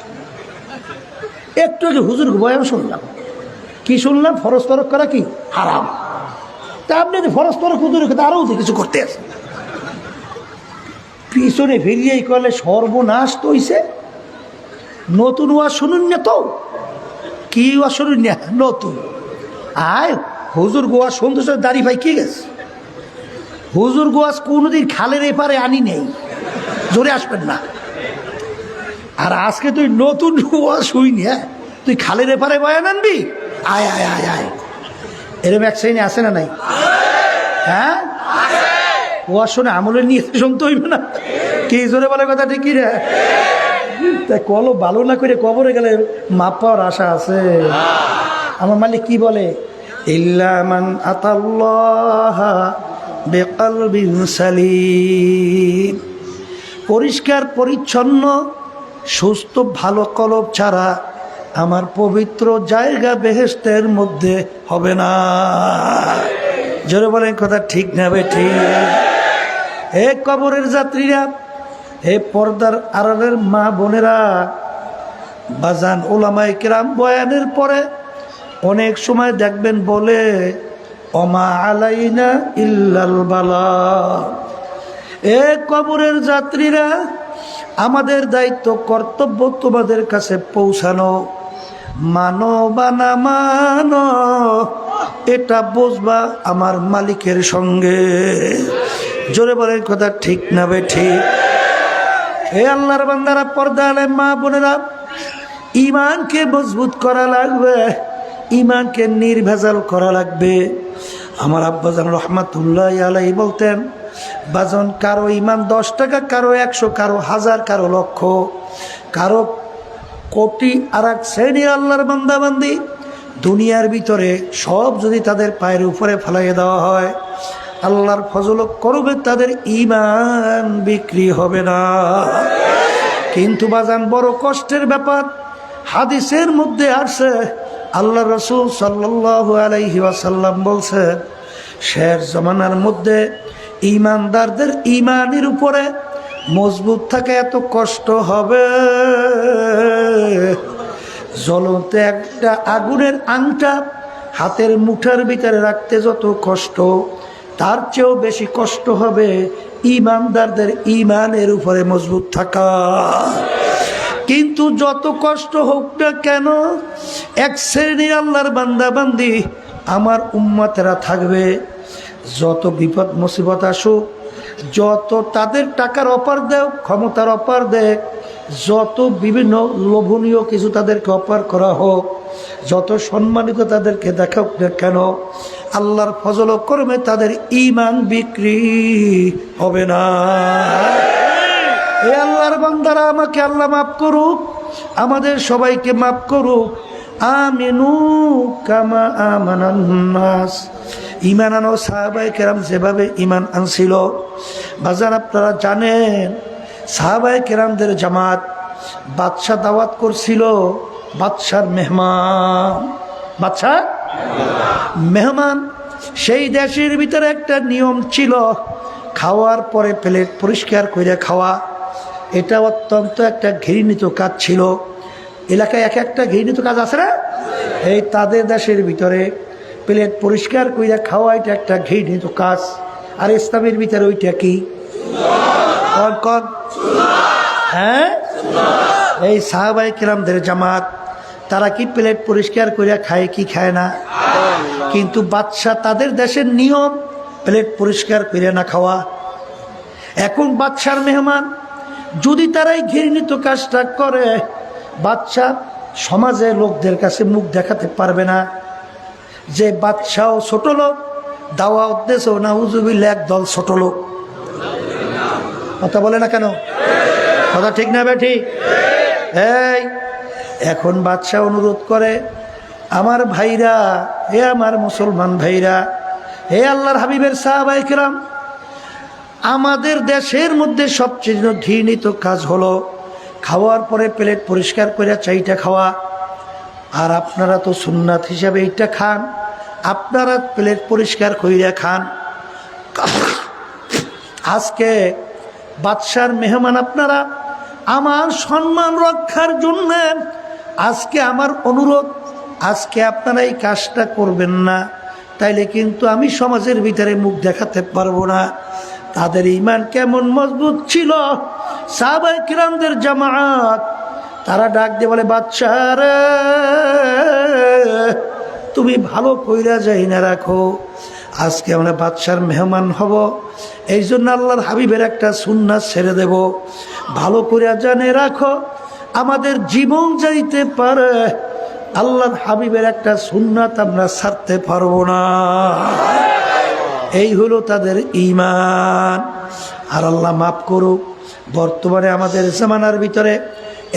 একটু আগে হুজুর বয়ান শুনলাম, কি শুনলাম? ফরজ তরক করা কি হারাম। তা আপনি ফরজ তরক হুজুর আরও কিছু করতে আছে, পিছনে ফিরিয়েই করলে সর্বনাশ তো হইছে। নতুন ওয়াজ শুনুন না তো, কি ওয়াজ শুনুন না নতুন? আয় হুজুর গোয়া শুনতে দাঁড়ি ভাই কি গেছে, হুজুর গোয়াজ কোনোদিন খালের এপারে আনি নেই, জোরে আসবেন না। আর আজকে তুই নতুন ওয়াজ শুইনি, হ্যাঁ তুই খালের এপারে বয়ান আনবি? আয় আয় আয় আয়, এরম এক শ্রেণী আছে না নাই? হ্যাঁ, ওয়াজ শুনে আমলের নিয়ে শুনতে হইবে না, কি জোরে বলে, কথা ঠিক কি রে? তাই কলব ভালো না করে কবরে গেলে মাপ পাওয়ার আশা আছে। আমার মালিক কি বলে, ইল্লা মান আতাল্লাহ বিকলবিন সালিম, পরিষ্কার পরিচ্ছন্ন সুস্থ ভালো কলব ছাড়া আমার পবিত্র জায়গা বেহেশতের মধ্যে হবে না। জোরে বলেন, কথা ঠিক না বেঠিক? হে কবরের যাত্রীরা, হে পর্দার আড়ালের মা বোনেরা, বাজান ওলামায়ে কেরাম বয়ানের পরে অনেক সময় দেখবেন বলে, ওমা আলাইনা ইল্লাল বালাগ, এ কবরের যাত্রীরা, আমাদের দায়িত্ব কর্তব্য তোমাদের কাছে পৌঁছানো। মানো বা না মানো, এটা বুঝবা আমার মালিকের সঙ্গে। জোরে বলেন কথা ঠিক না বে ঠিক? হে আল্লাহর বান্দারা, পর্দা আলেম মা বোনেরা, ইমানকে মজবুত করা লাগবে, ইমানকে নির্ভেজাল করা লাগবে। আমার আব্বাজান রহমাতুল্লাহ আলাইহি বলতেন, বাজন কারো ইমান 10 টাকা, কারো 100, কারো 1000, কারো লক্ষ, কারো কোটি। আর এক শ্রেণী আল্লাহর বান্দাবান্দি দুনিয়ার ভিতরে সব যদি তাদের পায়ের উপরে ফেলাইয়ে দেওয়া হয়, আল্লাহর ফজল করবে, তাদের ইমান বিক্রি হবে না। কিন্তু বাজান বড় কষ্টের ব্যাপার, হাদিসের মধ্যে আসে আল্লাহ রাসূল সাল্লাল্লাহু আলাইহি ওয়াসাল্লাম বলছে, শেষ জমানার মধ্যে ইমানদারদের ইমানের উপরে মজবুত থাকে এত কষ্ট হবে, জ্বলতে একটা আগুনের আংটা হাতের মুঠার ভিতরে রাখতে যত কষ্ট, তার চেয়েও বেশি কষ্ট হবে ইমানদারদের ইমানের উপরে মজবুত থাকা। কিন্তু যত কষ্ট হোক না কেন, এক শ্রেণীর আল্লাহর বান্দাবান্দি আমার উম্মতেরা থাকবে, যত বিপদ মুসিবত আসুক, যত তাদের টাকার অপার দেও, ক্ষমতার অপার দেখ, যত বিভিন্ন লোভনীয় কিছু তাদেরকে অপার করা হোক, যত সম্মানিত তাদেরকে দেখাক না কেন, আল্লাহর ফজল কর্মে তাদের ইমান বিক্রি হবে না। এই আল্লাহর বান্দারা, আমাকে আল্লাহ মাফ করুক, আমাদের সবাইকে মাফ করুক। আমিনু কামা আমানান নাস। ঈমান আনো সাহাবায়ে কেরাম যেভাবে ঈমান আনছিল, বাজার আপনারা জানেন, সাহাবায়ে কেরামদের জামাত বাদশা দাওয়াত করছিল, বাদশার মেহমান। সেই দেশের ভিতরে একটা নিয়ম ছিল, খাওয়ার পরে প্লেট পরিষ্কার করে খাওয়া। এটা অত্যন্ত একটা ঘৃণিত কাজ ছিল। এলাকায় এক একটা ঘৃণিত কাজ আছে না? এই তাদের দেশের ভিতরে প্লেট পরিষ্কার করে খাওয়া, এটা একটা ঘৃণিত কাজ। আর ইসলামের ভিতরে ওইটা কি? হ্যাঁ, এই সাহাবায়ে কেরামদের জামাত, তারা কি প্লেট পরিষ্কার করে খায় কি খায় না? কিন্তু বাদশা, তাদের দেশের নিয়ম প্লেট পরিষ্কার করে না খাওয়া। এখন বাদশার মেহমান যদি তারাই ঘৃণিত কাজটা করে, বাদশা সমাজে লোকদের কাছে মুখ দেখাতে পারবে না যে বাদশাও ছোট লোক, দাওয়া উদ্দেশ্য নাউজুবিল্লাহ একদল ছোট লোক। কথা বলে না কেন? কথা ঠিক না বে ঠিক? এই এখন বাদশা অনুরোধ করে, আমার ভাইরা, হে আমার মুসলমান ভাইরা, হে আল্লাহর হাবিবের সাহাবায়ে কেরাম, আমাদের দেশের মধ্যে সবচেয়ে ঘৃণিত কাজ হলো খাওয়ার পরে প্লেট পরিষ্কার করে চাইটা খাওয়া। আর আপনারা তো সুন্নাত হিসাবে এইটা খান, আপনারা প্লেট পরিষ্কার করে খান। আজকে বাদশার মেহমান আপনারা, আমার সম্মান রক্ষার জন্য আজকে আমার অনুরোধ, আজকে আপনারা এই কাজটা করবেন না, তাইলে কিন্তু আমি সমাজের ভিতরে মুখ দেখাতে পারবো না। তাদের ঈমান কেমন মজবুত ছিল! সাহাবায়ে কিরামদের জামাত, তারা ডাক দিয়ে বলে, বাদশা রে, তুমি ভালো কইরা যাই না রাখো, আজকে আমরা বাদশার মেহমান হব, এই জন্য আল্লাহর হাবিবের একটা সুন্নাত ছেড়ে দেব, ভালো কইরা জানে রাখো, আমাদের জীবন যাইতে পারে, আল্লাহর হাবিবের একটা সুন্নাত আমরা ছাড়তে পারবো না। এই হলো তাদের ঈমান। আর আল্লাহ মাফ করুক, বর্তমানে আমাদের জামানার ভিতরে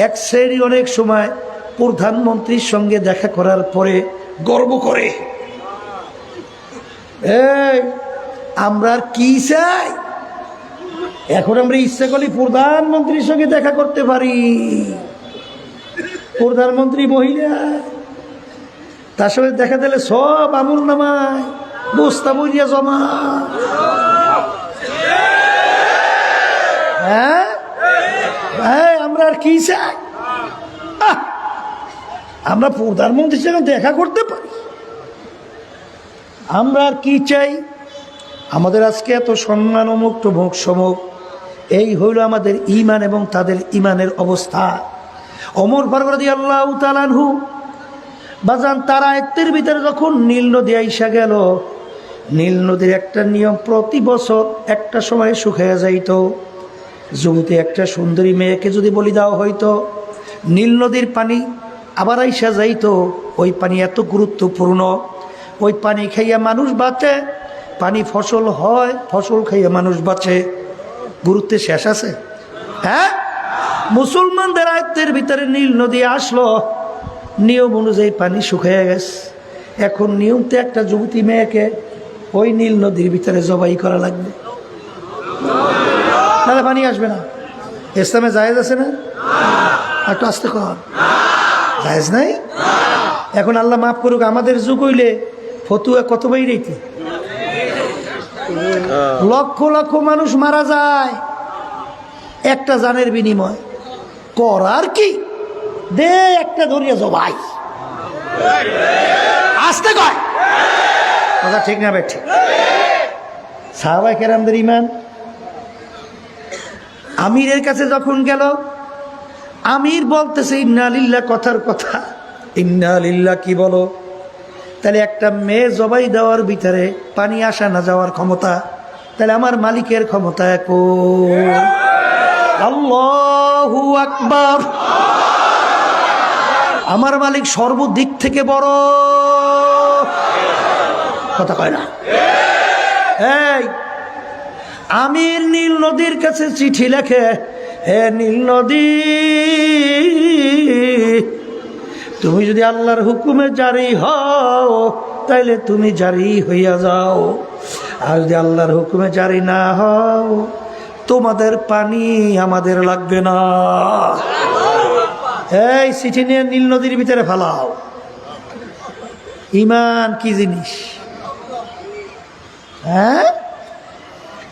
এক শ্রেণী অনেক সময় প্রধানমন্ত্রীর সঙ্গে দেখা করার পরে গর্ব করে, এই আমরা কি চাই, এখন আমরা ইচ্ছা করলে প্রধানমন্ত্রীর সঙ্গে দেখা করতে পারি। প্রধানমন্ত্রী মহিলা, তার সঙ্গে দেখা দিলে সব আমল নামায় বস্তা বইয়া জমা। হ্যাঁ, আমরা আর কি চাই? আমরা প্রধানমন্ত্রীর সঙ্গে দেখা করতে পারি, আমরা আর কি চাই? আমাদের আজকে এত সম্মান, অমুক টমুক সমুক, এই হইল আমাদের ঈমান এবং তাদের ঈমানের অবস্থা। ওমর ফারুক রাদিয়াল্লাহু তাআলা আনহু বাজান তারা আয়াতের ভিতরে যখন নীল নদী আইসা গেল, নীল নদীর একটা নিয়ম, প্রতি বছর একটা সময় শুকিয়ে যাইত। যুবতী একটা সুন্দরী মেয়েকে যদি বলি দেওয়া হইতো, নীল নদীর পানি আবার আইসা যাইতো। ওই পানি এত গুরুত্বপূর্ণ, ওই পানি খাইয়া মানুষ বাঁচে, পানি ফসল হয়, ফসল খাইয়া মানুষ বাঁচে। গুরুত্বে শেষ আছে? হ্যাঁ, মুসলমানদের আয়ত্তের ভিতরে নীল নদী আসলো, নিয়ম অনুযায়ী পানি শুকিয়ে গেছে। এখন নিয়মতে একটা যুবতী মেয়েকে ওই নীল নদীর ভিতরে জবাই করা লাগবে, তাহলে পানি আসবে না। ইসলামে জায়েজ আছে না? একটু আসতে কর, জায়েজ নাই। এখন আল্লাহ মাফ করুক, আমাদের যুগ হইলে ফতুয়া কত বাইরেইতে, লক্ষ লক্ষ মানুষ মারা যায় একটা জানের বিনিময়। করার কি, দে একটা ধরিয়া জবাই, আসতে কয় কথা ঠিক না বেঠিক? সাহাবায়ে কেরামদের ঈমান। আমিরের কাছে যখন গেল, আমির বলতেছে ইন্না লিল্লাহ, কথার কথা ইন্না লিল্লাহ কি বলো? তাহলে একটা মেয়ে জবাই দেওয়ার ভিতরে পানি আসা না যাওয়ার ক্ষমতা, তাহলে আমার মালিকের ক্ষমতা এখন। আল্লাহু আকবার, আমার মালিক সর্বদিক থেকে বড়, কথা কয় না? এই আমির নীল নদীর কাছে চিঠি লেখে, হে নীল নদী, তুমি যদি আল্লাহর হুকুমে জারি হও তাইলে তুমি জারি হইয়া যাও, আর যদি আল্লাহর হুকুমে জারি না হও তোমাদের পানি আমাদের লাগবে না। এই চিঠি নিয়ে নীল নদীর ভিতরে ফেলাও। ঈমান কি জিনিস? হ্যাঁ,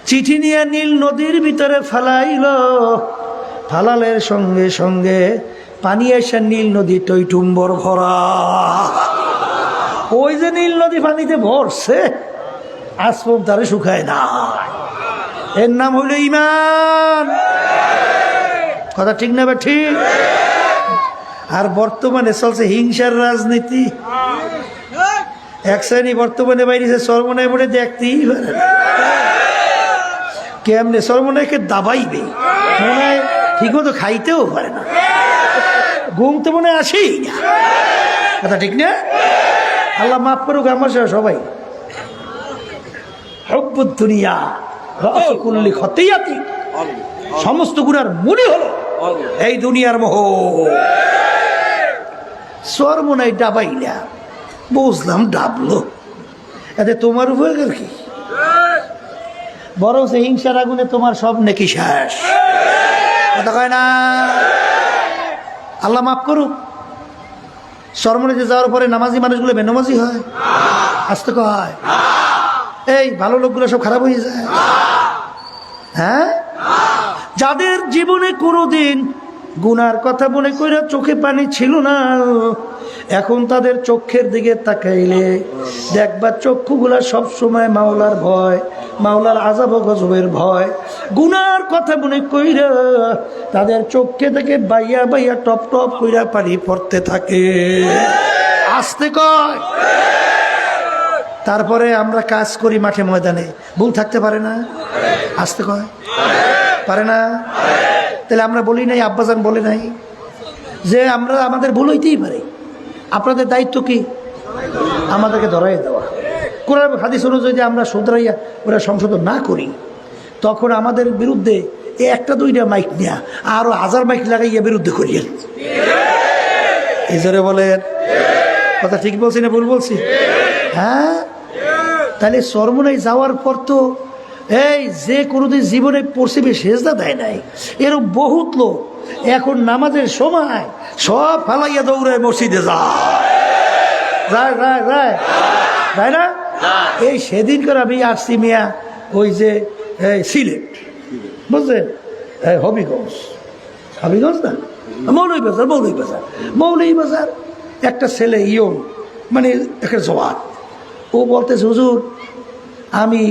চিঠি নিয়ে নীল নদীর ভিতরে ফেলাইল, ফালালের সঙ্গে সঙ্গে পানি এসে নীল নদী টইটুম্বর ভরা। ওই যে নীল নদী পানিতে ভরছে, আসপম তারে শুকায় না। এর নাম হইল ঈমান। কথা ঠিক না? ঠিক। আর বর্তমানে চলছে হিংসার রাজনীতি। এক শ্রেণী বর্তমানে বাইরেছে সর্বনয় বলে দেখতেই পারে না, কেমনে সর্বনয়কে দাবাইবে, মনে হয় ঠিক মতো খাইতেও পারে না, ঘুম তো মনে আসেই না। কথা ঠিক না? আল্লাহ মাফ করুক আমার সবাই। হুব্বুদ দুনিয়া রাসু কুল্লি খতিয়াতি, সমস্ত গুনার মূলই হলো এই দুনিয়ার মোহ। সর্বনয় ডাবাইলা, বুঝলাম ডাবলো, এতে তোমার উপকার কি? বরং সে হিংসার আগুনে তোমার সব নেকি শেষ। কথা কয় না? আল্লাহ মাফ করুক। সরমনিতে যাওয়ার পরে নামাজি মানুষগুলো বেনামাজি হয়, আসতে কয় এই ভালো লোকগুলো সব খারাপ হয়ে যায়। হ্যাঁ, যাদের জীবনে কোনোদিন গুনার কথা মনে করে চোখে পানি ছিল না, এখন তাদের চোখের দিকে তাকাইলে দেখবা চক্ষুগুলা সব সময় মাওলার ভয়, মাওলার আযাব গজবের ভয়। গুনার কথা মনে কইরা তাদের চোখে থেকে বাইয়া বাইয়া টপ টপ কইরা পানি পড়তে থাকে। আসতে কয়। তারপরে আমরা কাজ করি মাঠে ময়দানে, ভুল থাকতে পারে না? আসতে কয় পারে না? তাহলে আমরা বলি নাই, আব্বাজান বলে নাই যে আমরা আমাদের ভুল হইতেই পারে, আপনাদের দায়িত্ব কি? আমাদেরকে ধরাই দেওয়া। কোরআন হাদিস অনুযায়ী আমরা শুধরাইয়া ওরা সংশোধন না করি, তখন আমাদের বিরুদ্ধে একটা দুইটা মাইক নেয়া আরো 1000 মাইক লাগাইয়া বিরুদ্ধে করিয়েন। এই জোরে বলেন, কথা ঠিক বলছি না ভুল বলছি? হ্যাঁ, তাহলে সর্বনাই যাওয়ার পর তো এই যে কোনোদিন জীবনে পড়ছিবে সেজদা দেয় নাই, এরকম বহুত লোক এখন নামাজের সময় সব ফালাইয়া দৌড়ায় মসজিদে যায় যায় না? এই সেদিন করে আমি আসছি মিয়া, ওই যে সিলেট বুঝলেন, হবিগঞ্জ না, মৌলভীবাজার একটা ছেলে ইয়ং, মানে একটা জওয়ান, ও বলতেছে হুজুর আমি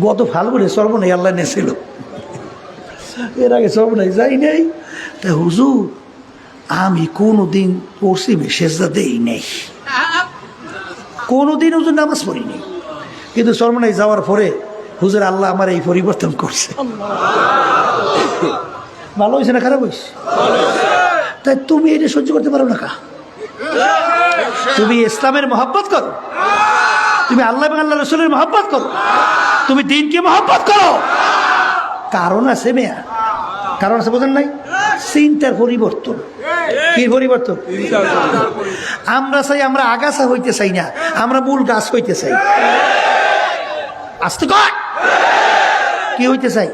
গত ফাল্গুনে সর্বনাই আল্লাহ নেছিল, এর আগে সব নাই যাই নাই। তা হুজুর আমি কোনোদিন পড়ছি সেজদা দেই নেই, কোনোদিন হুজুর নামাজ পড়িনি, কিন্তু সর্বনাই যাওয়ার পরে হুজুর আল্লাহ আমার এই পরিবর্তন করছে। ভালো হয়েছে না খারাপ হয়েছে? তাই তুমি এটা সহ্য করতে পারো না কা? তুমি ইসলামের মহব্বত করো, তুমি আল্লাহ এবং আল্লাহ রসুলের মহব্বত করো, তুমি দিনকে মহব্বত করো। কারণ আছে মেয়া, কারণ আছে, বোঝেন নাই? চিন্তার পরিবর্তন। কি পরিবর্তন? আমরা চাই আমরা আগাছা হইতে চাই না, আমরা মূল গাছ হইতে চাই। আস্তে কর, কি হইতে চাই?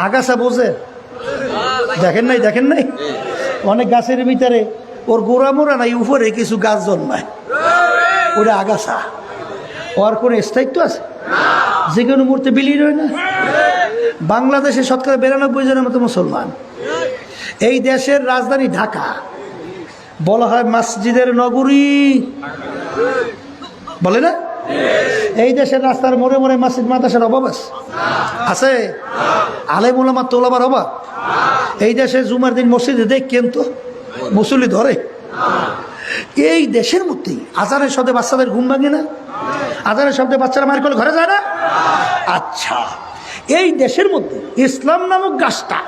আগাছা বোঝে? দেখেন নাই, দেখেন নাই অনেক গাছের ভিতরে ওর গোড়া মোড়া নাই, উপরে কিছু গাছ জন্মায়, ওটা আগাছা। ওর কোনো স্থায়িত্ব আছে? যে কোনো মুহূর্তে বিলীন হয় না। বাংলাদেশে শতকরা 92% মতো মুসলমান। এই দেশের রাজধানী ঢাকা, বলা হয় মসজিদের নগরী, বলে না? এই দেশের রাস্তার মোড়ে মোড়ে মসজিদ মাদ্রাসার অভাব আছে? আলেম ওলামা তোলাবার অভাব? এই দেশে জুমার দিন মসজিদে দেখেন তো মুসল্লি ধরে? এই দেশের মধ্যেই আজানের শব্দে বাচ্চাদের ঘুম ভাঙে না? আজানের শব্দে বাচ্চারা মার করে ঘরে যায় না? আচ্ছা, এই দেশের মধ্যে ইসলাম নামক গাছটা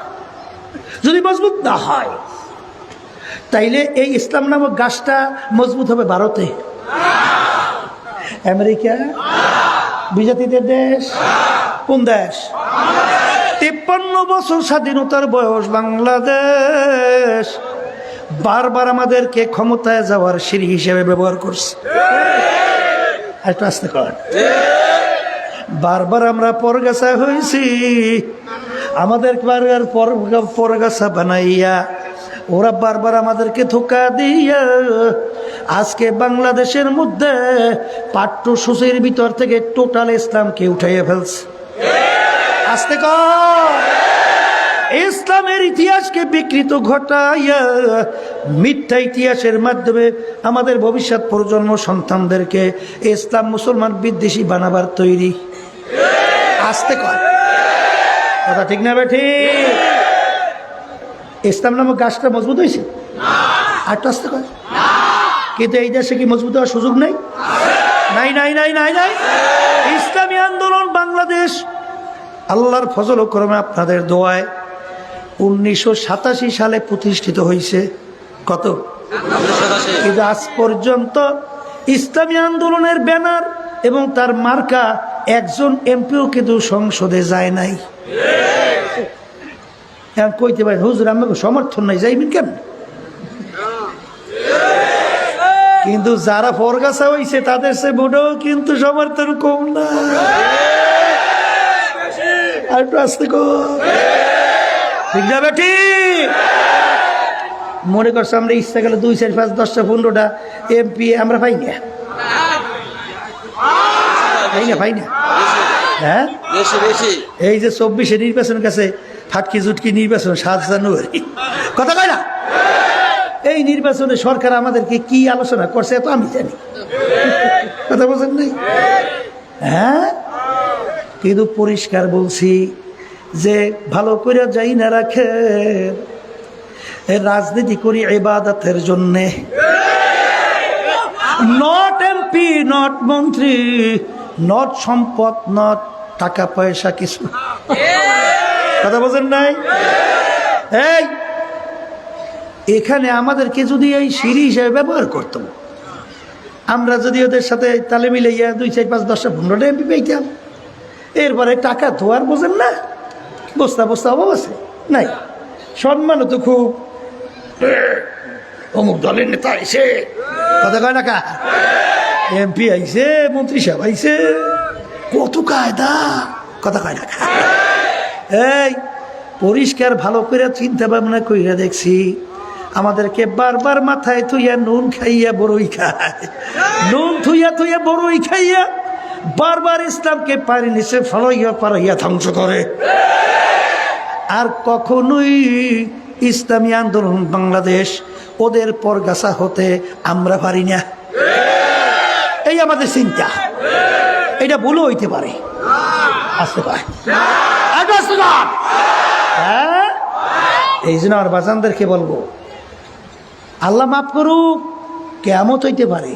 যদি মজবুত না হয়, তাইলে এই ইসলাম নামক গাছটা মজবুত হবে ভারতে, আমেরিকা, বিজাতিদের দেশ। কোন দেশ? 53 বছর স্বাধীনতার বয়স বাংলাদেশ বারবার আমাদেরকে ক্ষমতায় যাওয়ার সিঁড়ি হিসেবে ব্যবহার করছে। একটু আসতে কর। বারবার আমরা পরগাছা হয়েছি, আমাদের বারবার পরগাছা বানাইয়া ওরা বারবার আমাদেরকে ধোঁকা দিয়া আজকে বাংলাদেশের মধ্যে পাঠ্যসূচির ভিতর থেকে টোটাল ইসলামকে উঠাইয়া ফেলছে। আসতে কর। ইসলামের ইতিহাসকে বিকৃত ঘটাইয়া মিথ্যা ইতিহাসের মাধ্যমে আমাদের ভবিষ্যৎ প্রজন্ম সন্তানদেরকে ইসলাম মুসলমান বিদ্বেষী বানাবার তৈরি। আসতে কর, কথা ঠিক না বেঠি? ইসলাম নামক গাছটা মজবুত হয়েছে? আর তো আসতে কর। কিন্তু এই দেশে কি মজবুত হওয়ার সুযোগ নেই? নাই নাই নাই নাই নাই। ইসলামী আন্দোলন বাংলাদেশ আল্লাহর ফজল ও করমে আপনাদের দোয়ায় 1987 সালে প্রতিষ্ঠিত হয়েছে। কত? কিন্তু আজ পর্যন্ত ইসলামী আন্দোলনের ব্যানার এবং তার মার্কা একজন এমপিও কিন্তু সংসদে যায় নাই। এখন কইতে পারেন হুজুর আমাকে সমর্থন নাই, যাইবেন কেমন? কিন্তু যারা ফরগাছা হয়েছে তাদের সে বড় কিন্তু সমর্থন কম না। আর একটু আসতে ঠিক না বেটি? মনে করছো আমরা ইচ্ছা গেলে 2, 4, 5, 10টা 15টা এমপি আমরা পাই না, পাই না। হ্যাঁ, এই যে 24-এ নির্বাচন কাছে ফাটকি জুটকি নির্বাচন 7 জানুয়ারি, কথা কয় না? এই নির্বাচনে সরকার আমাদেরকে কি আলোচনা করছে তো আমি জানি, কথা বলছেন নাই? হ্যাঁ, কিন্তু পরিষ্কার বলছি যে ভালো করে যাই না রাখে, রাজনীতি করি ইবাদতের জন্যে, নট এমপি, নট মন্ত্রী, নট সম্পদ, নট টাকা পয়সা কিছু, কথা বলছেন নাই? এই এখানে আমাদেরকে যদি এই সিঁড়ি হিসেবে ব্যবহার করতাম, আমরা যদি ওদের সাথে তালে মিলাইয়া 2, 4, 5, 10টা 15টা এমপি পেতাম, এরপরে টাকা ধোয়ার বোঝেন না, বস্তা বস্তা অভাব আছে নাই? সম্মানও তো খুব, অমুক দলের নেতা আইছে, কথা কয় না কা? এমপি আইছে, মন্ত্রী সাহেব আইছে, কত কায়দা, কথা কয় না কা? এই পরিষ্কার ভালো করে চিন্তা ভাবনা কইরা দেখছি, আমাদেরকে বারবার মাথায় থুইয়া নুন খাইয়া বড়ই খায়, নুন থুইয়া থুইয়া বড়ই খাইয়া বারবার ইসলামকে পারি নিচে ফলাইয়া পারাইয়া ধ্বংস করে। আর কখনোই ইসলামী আন্দোলন বাংলাদেশ ওদের পরগাছা হতে আমরা পারি না, এই আমাদের চিন্তা। এটা ভুলও হইতে পারে। আসতে পারে, আসতে পারে। হ্যাঁ, এই জন্য আর বাজানদেরকে বলবো আল্লাহ মাফ করুক, কেমত হইতে পারে।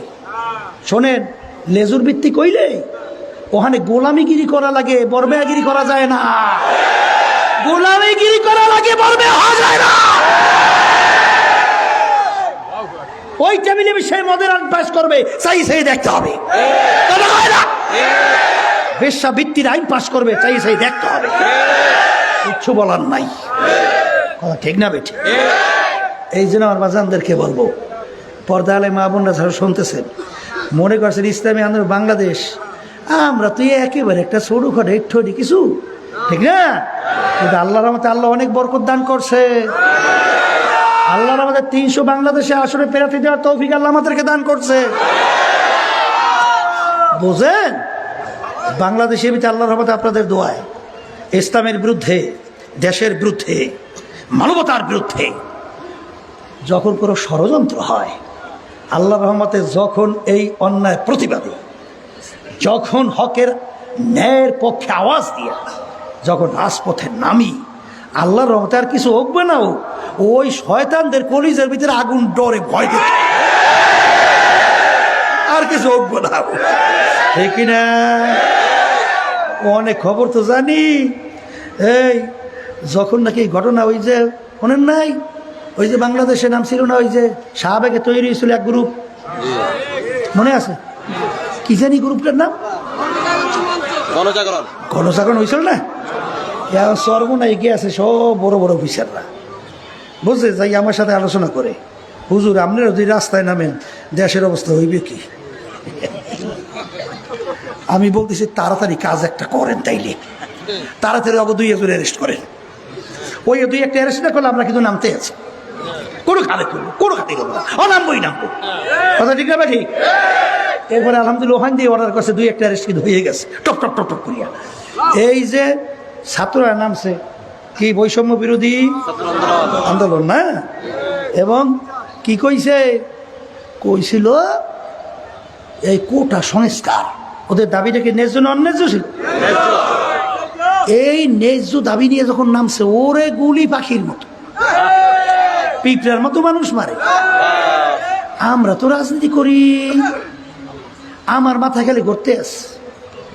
শোনেন, লেজুর ভিত্তি কইলে ওখানে গোলামিগিরি করা লাগে, বরবেয়াগিরি করা যায় না। গোলামিগিরি করা লাগে, বরবে হওয়া যায় না। ওই টেবিলে সেই মদের পাস করবে, চাই সেই দেখতে হবে। কথা কয় না? বেশ্যাবৃত্তির আইন পাস করবে, চাই সেই দেখতে হবে। কিচ্ছু বলার নাই, কথা ঠিক না বেঠে? এই জন্য আমার বাজানদেরকে বলবো, পর্দা আলে মা বোনরা যারা শুনতেছেন, মনে করছেন ইসলামী আন্দোলন বাংলাদেশ, আমরা তো একেবারে একটা ছোটখাটো একটু কিছু, ঠিক না? কিন্তু আল্লাহর রহমতে আল্লাহ অনেক বরকত দান করছে। আল্লাহর আমাদের 300 বাংলাদেশে আসলে প্রার্থী দেওয়ার তৌফিক আল্লাহ আমাদেরকে দান করছে। বুঝেন, বাংলাদেশের ভিতরে আল্লাহর রহমতে আপনাদের দোয়ায় ইসলামের বিরুদ্ধে, দেশের বিরুদ্ধে, মানবতার বিরুদ্ধে যখন কোনো ষড়যন্ত্র হয়, আল্লাহর রহমতে যখন এই অন্যায় প্রতিবাদী, যখন হকের ন্যায়ের পক্ষে আওয়াজ দিয়া যখন রাজপথে নামি, আল্লাহর রহমতে আর কিছু হোক না হোক, ওই শয়তানদের কলিজের ভিতরে আগুন ডরে ভয় দিত, আর কিছু হোক না। ঠিক না? অনেক খবর তো জানি। এই যখন নাকি ঘটনা, ওই যে শোনেন নাই, ওই যে বাংলাদেশে নাম ছিল না, ওই যে শাহবাগে তৈরি হয়েছিল এক গ্রুপ, মনে আছে? কি জানি গ্রুপটার নাম? গণজাগরণ হয়েছিল না? সর্বনা এগিয়ে আছে সব বড় বড় অফিসাররা, বুঝছে, যাই আমার সাথে আলোচনা করে, হুজুর আপনারা যদি রাস্তায় নামেন দেশের অবস্থা হইবে কি? আমি বলতেছি তাড়াতাড়ি কাজ একটা করেন, তাইলে তাড়াতাড়ি অগ 2-1 অ্যারেস্ট করেন। ওই 2-1 অ্যারেস্ট না করলে আমরা কিন্তু নামতে আছি, কোনো খাতে করবো, কোনো খাতে করবো না, নামবোই নামবো। কথা ঠিক না? ঠিক। এরপরে আলহামদুলিল্লাহ ওখান দিয়ে অর্ডার করছে, 2-1 অ্যারেস্ট কিন্তু হয়ে গেছে, টপ টপ টপ টপ করিয়া। এই যে ছাত্ররা নামছে, কি বৈষম্য বিরোধী আন্দোলন না? এবং কি কইছিল এই কোটা সংস্কার, ওদের দাবিটা কি ন্যায্য না অন্যায্য ছিল? এই ন্যায্য দাবি নিয়ে যখন নামছে, ওরে গুলি পাখির মতো, পিঁপড়ার মতো মানুষ মারে। আমরা তো রাজনীতি করি, আমার মাথা খালি ঘুরতে আছে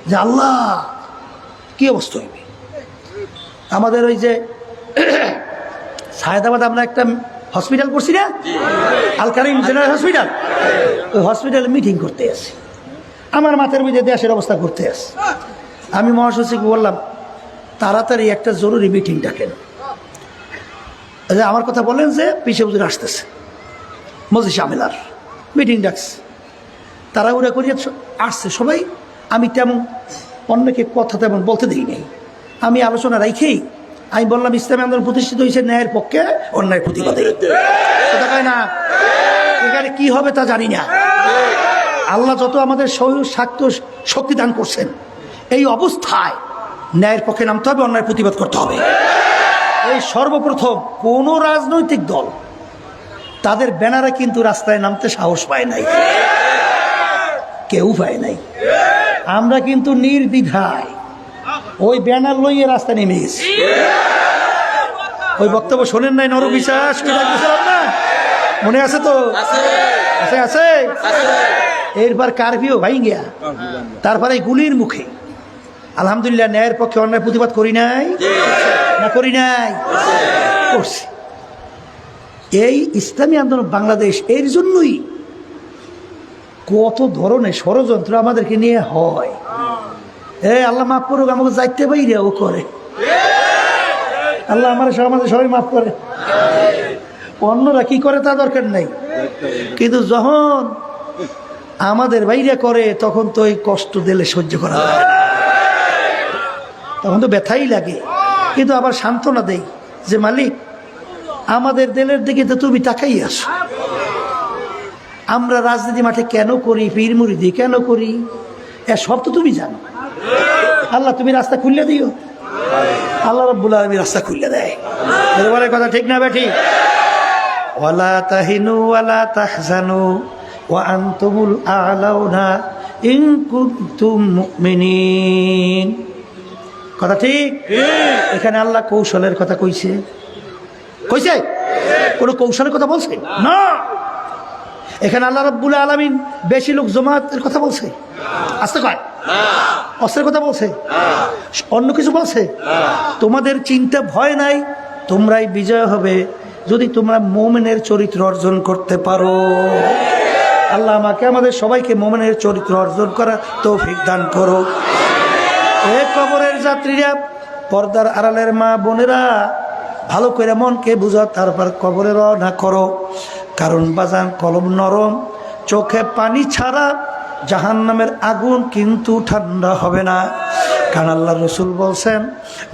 যে আল্লাহ কি অবস্থা হইবে। আমাদের ওই যে সায়েদাবাদ আমরা একটা হসপিটাল করছি না, আল কারিম জেনারেল হসপিটাল, ওই হসপিটালে মিটিং করতে আসি, আমার মাথার মধ্যে দেশের অবস্থা করতে আসি। আমি মহাসচিবকে বললাম তাড়াতাড়ি একটা জরুরি মিটিং ডাকেন। আমার কথা বললেন যে পিছে হুজুর আসতেছে, মসজিদ শামিলার মিটিং ডাকছে, তারা ওরা করিয়া আসছে সবাই। আমি তেমন অন্যকে কথা তেমন বলতে দিই নাই, আমি আলোচনা রাখেই আমি বললাম ইসলামী আন্দোলন প্রতিষ্ঠিত হয়েছে ন্যায়ের পক্ষে, অন্যায়ের প্রতিবাদে। কথা কয় না? এখানে কি হবে তা জানি না। আল্লাহ যত আমাদের শক্তি দান করছেন, এই অবস্থায় ন্যায়ের পক্ষে নামতে হবে, অন্যায়ের প্রতিবাদ করতে হবে। এই সর্বপ্রথম কোন রাজনৈতিক দল তাদের ব্যানারে কিন্তু রাস্তায় নামতে সাহস পায় নাই, কেউ পায় নাই। আমরা কিন্তু নির্দ্বিধায় ওই ব্যানার লইয়ে রাস্তা নেমে গেছি। ওই বক্তব্য শোনেন নাই? নর বিশ্বাস কি ডাকতেছিলাম না, মনে আছে তো? আছে আছে। এরপর কারফিউ ভাই গিয়া, তারপরে গুলির মুখে আলহামদুলিল্লাহ ন্যায়ের পক্ষে অন্যায় প্রতিবাদ করি নাই না? করি নাই? করছি। এই ইসলামী আন্দোলন বাংলাদেশ, এর জন্যই কত ধরনের ষড়যন্ত্র আমাদেরকে নিয়ে হয়। আল্লাহ মাফ করুক, আমাকে যাইতে বাইরে ও করে, আল্লাহ আমাদের সবাই মাফ করে। অন্যরা কি করে তা দরকার নাই, কিন্তু যখন আমাদের বাইরে করে তখন তো এই কষ্ট দিলে সহ্য করা যায় না, তখন তো ব্যথাই লাগে। কিন্তু আবার সান্ত্বনা দেই যে মালিক, আমাদের দিলের দিকে তো তুমি তাকাই আসো। আমরা রাজনীতি মাঠে কেন করি, পীর মুরিদি কেন করি, সব তো তুমি জানো। আল্লাহ তুমি রাস্তা খুললে দিও, আল্লাহ রাব্বুল আলামিন রাস্তা খুললে দেয়। এবারে কথা ঠিক না বেঠি? ওয়ালা তাহিনু ওয়ালা তাহজানু ওয়া আনতুমুল আ'লাউনা ইন কুনতুম মুমিনিন। কথা ঠিক? এখানে আল্লাহ কৌশলের কথা কইছে, কইছে? কোনো কৌশলের কথা বলছে না। এখানে আল্লাহ রাব্বুল আলামিন বেশি লোক জমাতের কথা বলছে, আসতে কয় অস্ত্রের কথা বলছে, অন্য কিছু বলছে? তোমাদের চিন্তা ভয় নাই, তোমরাই বিজয় হবে যদি তোমরা মুমিনের চরিত্র অর্জন করতে পারো। আল্লাহ আমাকে আমাদের সবাইকে মুমিনের চরিত্র অর্জন করার তৌফিক দান করো। এ কবরের যাত্রীরা, পর্দার আড়ালের মা বোনেরা, ভালো করে মনকে বুঝা, তারপর কবরে রওনা করো। কারণ বাজান কলম নরম, চোখে পানি ছাড়া জাহান্নামের আগুন কিন্তু ঠান্ডা হবে না। কারণ আল্লাহ রসুল বলছেন,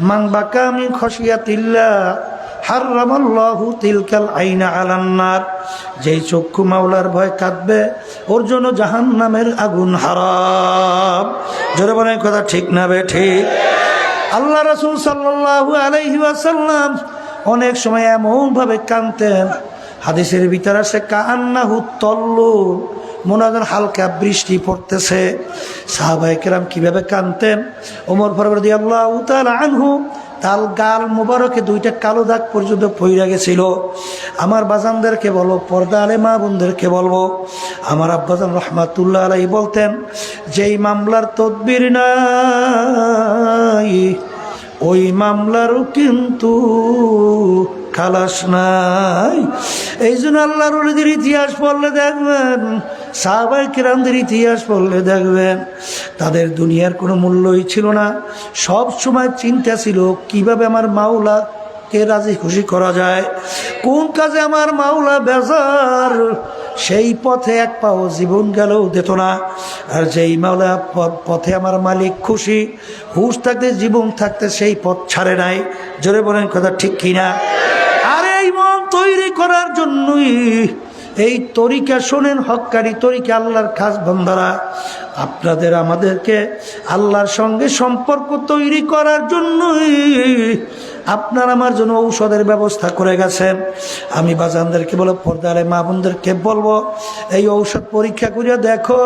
মান বাকা মিন খশিয়াতিল্লাহ হারামাল্লাহু তিলকাল আইনা আলান নার। যেই চক্ষু মাওলার ভয় কাঁদবে, ওর জন্য জাহান্নামের আগুন হারাম। জোরে বলেন কথা ঠিক না বে ঠিক? আল্লাহ রাসূল সাল্লাল্লাহু আলাইহি ওয়াসাল্লাম অনেক সময় এমন ভাবে কাঁদতেন, হাদিসের ভিতরে আছে কান্নাহু তল্লু, মনে হয় হালকা বৃষ্টি পড়তেছে। সাহাবায়ে কেরাম কিভাবে কাঁদতেন? ওমর ফারুক রাদিয়াল্লাহু তাআলা আনহু, তাল গাল মুবারকে দুইটা কালো দাগ পর্যন্ত পইরা গেছিল। আমার বাজানদেরকে বলবো, পর্দা আলে মা বোনদেরকে বলবো, আমার আব্বাজান রহমাতুল্লাহ আলাইহি বলতেন, যেই মামলার তদবির নাই ওই মামলারও কিন্তু খালাস নাই। এই জন্য আল্লাহর ওলিদের ইতিহাস পড়লে দেখবেন, সাহাবায়ে কেরামদের ইতিহাস পড়লে দেখবেন, তাদের দুনিয়ার কোনো মূল্যই ছিল না। সব সময় চিন্তা ছিল কিভাবে আমার মাওলাকে রাজি খুশি করা যায়, কোন কাজে আমার মাওলা বেজার, সেই পথে এক পাও জীবন গেলেও দিত না। আর যেই মাওলা পথে আমার মালিক খুশি, হুশ থাকতে জীবন থাকতে সেই পথ ছাড়ে নাই। জোরে বলেন কথা ঠিক কিনা? আর এই মন তৈরি করার জন্যই এই তরিকা শোনেন, হক্কানি তরিকা, আল্লাহর খাস বান্দারা, আপনাদের আমাদেরকে আল্লাহর সঙ্গে সম্পর্ক তৈরি করার জন্যই আপনার আমার জন্য ঔষধের ব্যবস্থা করে গেছেন। আমি বাজানদেরকে বলো, পর্দারে মা বোনদেরকে বলবো, এই ঔষধ পরীক্ষা করিয়া দেখো।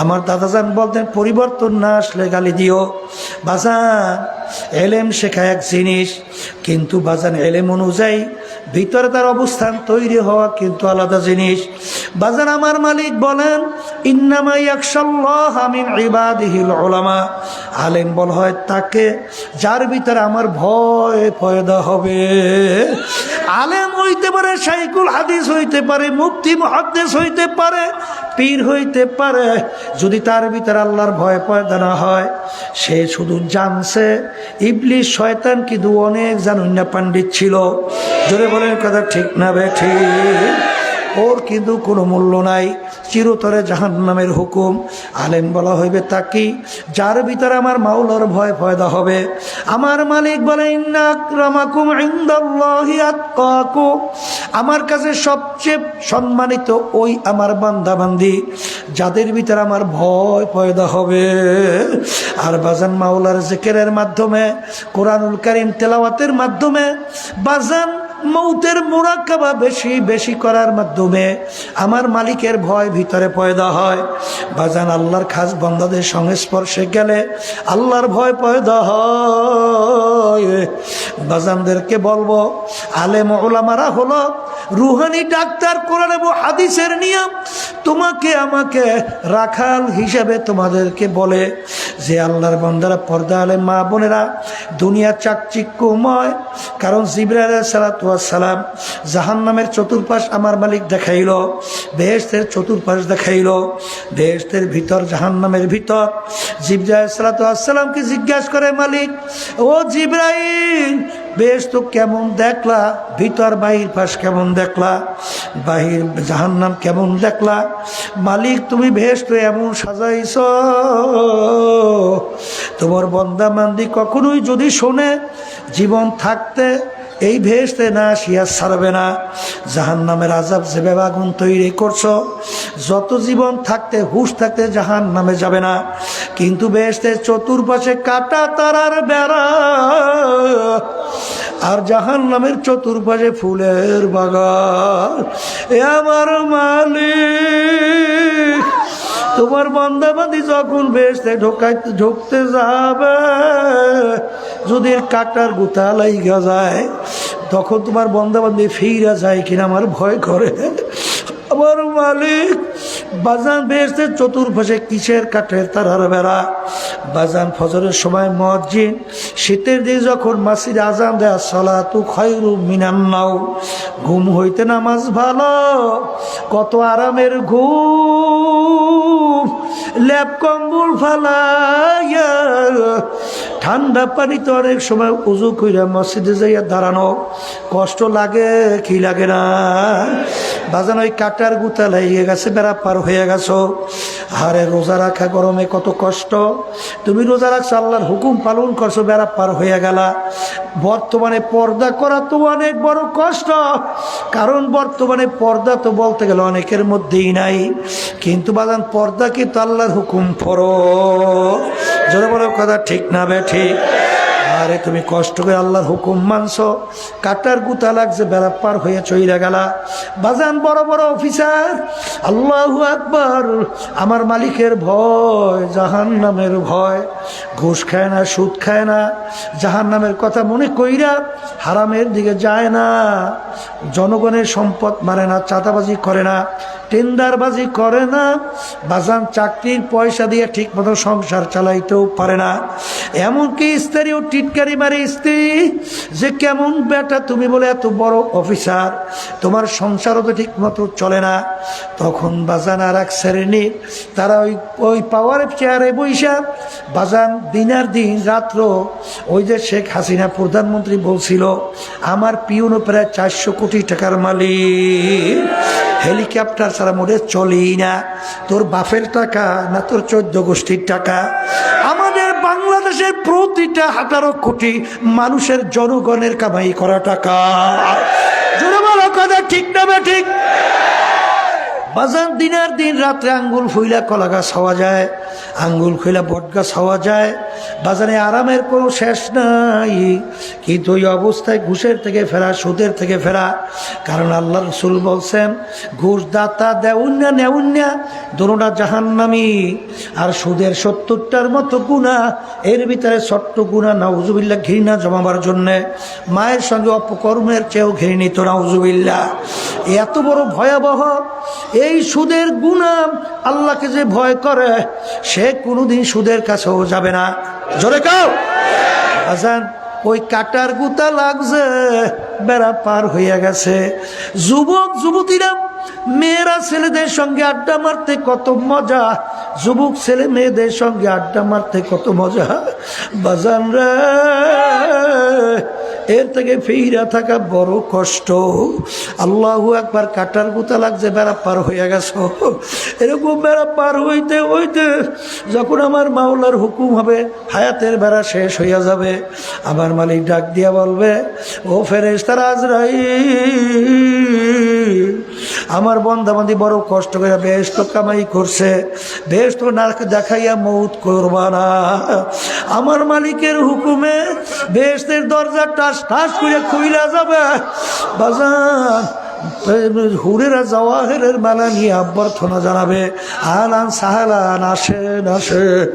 আমার দাদাজান বলতেন, পরিবর্তন না আসলে গালি দিও। বাজান এলেম শেখা এক জিনিস, কিন্তু বাজান এলেম অনুযায়ী ভিতরে তার অবস্থান তৈরি হওয়া কিন্তু আলাদা জিনিস। বাজান আমার মালিক বলেন, ইন্নামা ইয়াখশাল্লাহ মিন ইবাদিহিল উলামা। আলেম বল হয় তাকে যার ভিতরে আমার ভয় পয়দা হবে। আলেম হইতে পারে, শাইখুল হাদিস হইতে পারে, মুফতি মুহাদ্দিস হইতে পারে, পীর হইতে পারে, যদি তার ভিতরে আল্লাহর ভয় পয়দা না হয়, সে শুধু জানছে। ইবলিস শয়তান কিন্তু অনেক জানুন্না পণ্ডিত ছিল। জোরে বলেন কথা ঠিক না বে ঠিক? ওর কিন্তু কোনো মূল্য নাই, চিরতরে জাহান্নামের হুকুম। আলেম বলা হইবে তাকে যার ভিতরে আমার মাওলার ভয় পয়দা হবে। আমার মালিক বলে, ইন্না আকরামাকুম ইনদাল্লাহি আতকাকুম, আমার কাছে সবচেয়ে সম্মানিত ওই আমার বান্দা বান্দি যাদের ভিতরে আমার ভয় পয়দা হবে। আর বাজান মাওলার জিকিরের মাধ্যমে, কোরআনুল কারীম তেলাওয়াতের মাধ্যমে, বাজান মৌতের মুরাকাবা বেশি বেশি করার মাধ্যমে আমার মালিকের ভয় ভিতরে পয়দা হয়। বাজান আল্লাহর খাস বান্দাদের সংস্পর্শে গেলে আল্লাহর ভয় পয়দা হয়। বাজানদেরকে বলবো, আলেম ওলামারা হলো রুহানি ডাক্তার, কোরআন এবং হাদিসের নিয়ম। তোমাকে আমাকে রাখাল হিসেবে তোমাদেরকে বলে যে আল্লাহর বান্দারা, পর্দা আলেম মা বোনেরা, দুনিয়া চাকচিক্যময়। কারণ জিবরাইল আলাইহিস সালাম জাহান্নামের চতুর্পাশ আমার মালিক দেখাইল, বেহেশতের চতুর্পাশ দেখাইল, বেহেশতের ভিতর, জাহান্নামের ভিতর। জিবরাইল আলাইহিস সালামকে জিজ্ঞাসা করে মালিক, ও জিবরাইল, বেহেশত কেমন দেখলা? ভিতর বাহির পাশ কেমন দেখলা? বাহির জাহান্নাম কেমন দেখলা? মালিক, তুমি বেহেশত এমন সাজাইছ, তোমার বান্দা বান্দি কখনোই যদি শোনে জীবন থাকতে এই ভেস্তে না আসিয়া ছাড়বে না। জাহান্নামের আযাব যেভাবে আগুন তৈরি করছো, যত জীবন থাকতে, হুশ থাকতে জাহান্নামে যাবে না। কিন্তু বেহেশতের চতুর্পাশে কাটা তারার বেড়া, আর জাহান্নামের চতুর্পাশে ফুলের বাগান। এ আমার মালিক, তোমার বান্দাবান্দি যখন বেহেশতে ঢুকতে যাবে, যদি কাটার গুতা লাইগা যায়, তখন তোমার বান্দাবান্দি ফিরা যায় কিনা আমার ভয় করে। আমার মালিক বাজান বেহেশতের চতুর্পাশে কিসের কাঠের তারার বেড়া। বাজান ফজরের সময় মুয়াজ্জিন শীতের দিন যখন মাসির আজান দেয়, সালাতু খায়রুম মিনান নাওম, ঘুম হইতে নামাজ ভালো। কত আরামের ঘুম, ল্যাপ কম্বল ফালাইয়া ঠান্ডা পানিতে অনেক সময় উজু কইরা মসজিদে যাইয়া দাঁড়ানো কষ্ট লাগে কি লাগে না? বাজান ওই কাটার গুতা লাগিয়ে গেছে, বেড়া পার হয়ে গেছো। আরে রোজা রাখা গরমে কত কষ্ট, তুমি রোজা রাখছো, আল্লাহর হুকুম পালন করছো, বেড়া পার হয়ে গেলা। বর্তমানে পর্দা করা তো অনেক বড় কষ্ট, কারণ বর্তমানে পর্দা তো বলতে গেলে অনেকের মধ্যেই নাই। কিন্তু বাজান পর্দা কি তো আল্লাহর হুকুম ফরজ, জোরে বলো কথা ঠিক না বেঠিক? আরে তুমি কষ্ট করে আল্লাহর হুকুম মানছো, কাটার গুতা লাগছে, বেড়া পার হয়ে চইলা গেলা। বাজান বড় বড় অফিসার, আল্লাহু আকবার, আমার মালিকের ভয়, জাহান্নামের ভয়, ঘুষ খায় না, সুদ খায় না, জাহান্নামের কথা মনে কইরা হারামের দিকে যায় না, জনগণের সম্পদ মারে না, চাঁদাবাজি করে না, টেন্ডারবাজি করে না, বাজান চাকরির পয়সা দিয়ে ঠিক মতো সংসার চালাইতেও পারে না। এমনকি স্ত্রীও টিটকারি মারে স্ত্রী যে কেমন বেটা তুমি, বলে এত বড় অফিসার, তোমার সংসারও তো ঠিক মতো চলে না। তখন বাজান আর এক শ্রেণী, তারা ওই পাওয়ারের চেয়ারে বৈশা বাজান দিনার দিন রাত্র, ওই যে শেখ হাসিনা প্রধানমন্ত্রী বলছিল আমার পিউনও প্রায় 400 কোটি টাকার মালিক, হেলিকপ্টার ছাড়া মোড়ে চলেই না। তোর বাপের টাকা না তোর 14 গোষ্ঠীর টাকা? আমাদের বাংলাদেশের প্রতিটা 18 কোটি মানুষের জনগণের কামাই করা টাকা। জোরে বলো কথা ঠিক না ঠিক? বাজান দিনের দিন রাত্রে আঙ্গুল ফুইলা কলা গাছ হওয়া যায়, আঙ্গুল খুইলা বট গাছ হওয়া যায়। বাজারে আরামের কোনো শেষ নাই, কিন্তু ওই অবস্থায় ঘুষের থেকে ফেরা, সুদের থেকে ফেরা। কারণ আল্লাহ রসুল বলছেন ঘুষ দাতা দেউন্যা নেউন্যা দোনোটা জাহান্নামী। আর সুদের 70টার মতো গুনাহ, এর ভিতরে ছোট্ট গুনাহ নাউজুবিল্লাহ ঘৃণা জমাবার জন্যে, মায়ের সঙ্গে অপকর্মের চেয়েও ঘৃণিত নাউজুবিল্লাহ। এত বড় ভয়াবহ এই সুদের গুনাহ, আল্লাহকে যে ভয় করে সে কোনোদিন সুদের কাছেও যাবে না। জোরে কাও আজান, ওই কাটার গুতা লাগছে, বেড়া পার হইয়া গেছে। যুবক যুবতীরা, মেয়েরা ছেলেদের সঙ্গে আড্ডা মারতে কত মজা, যুবক ছেলে মেয়েদের সঙ্গে আড্ডা মারতে কত মজা। বাজান রে, এর থেকে ফিরা থাকা বড় কষ্ট। আল্লাহু আকবার, কাটার গুতা লাগছে, বেড়া পার হইয়া গেছো। এরকম বেড়া পার হইতে হইতে যখন আমার মাওলার হুকুম হবে হায়াতের বেড়া শেষ হইয়া যাবে, আমার মালিক ডাক দিয়া বলবে ও ফেরেশতারা আজরাইল, আমার বান্দাবান্দি বড় কষ্ট করে বেহেশত কামাই করছে, বেহেশত না দেখাইয়া মউত করবা না। আমার মালিকের হুকুমে বেহেশতের দরজা টাস টাস করে খুইলা যাবে। বাজান হুরেরা জওয়াহেরের মালা নিয়ে অভ্যর্থনা জানাবে, আলান সাহালান, আসেন আসেন।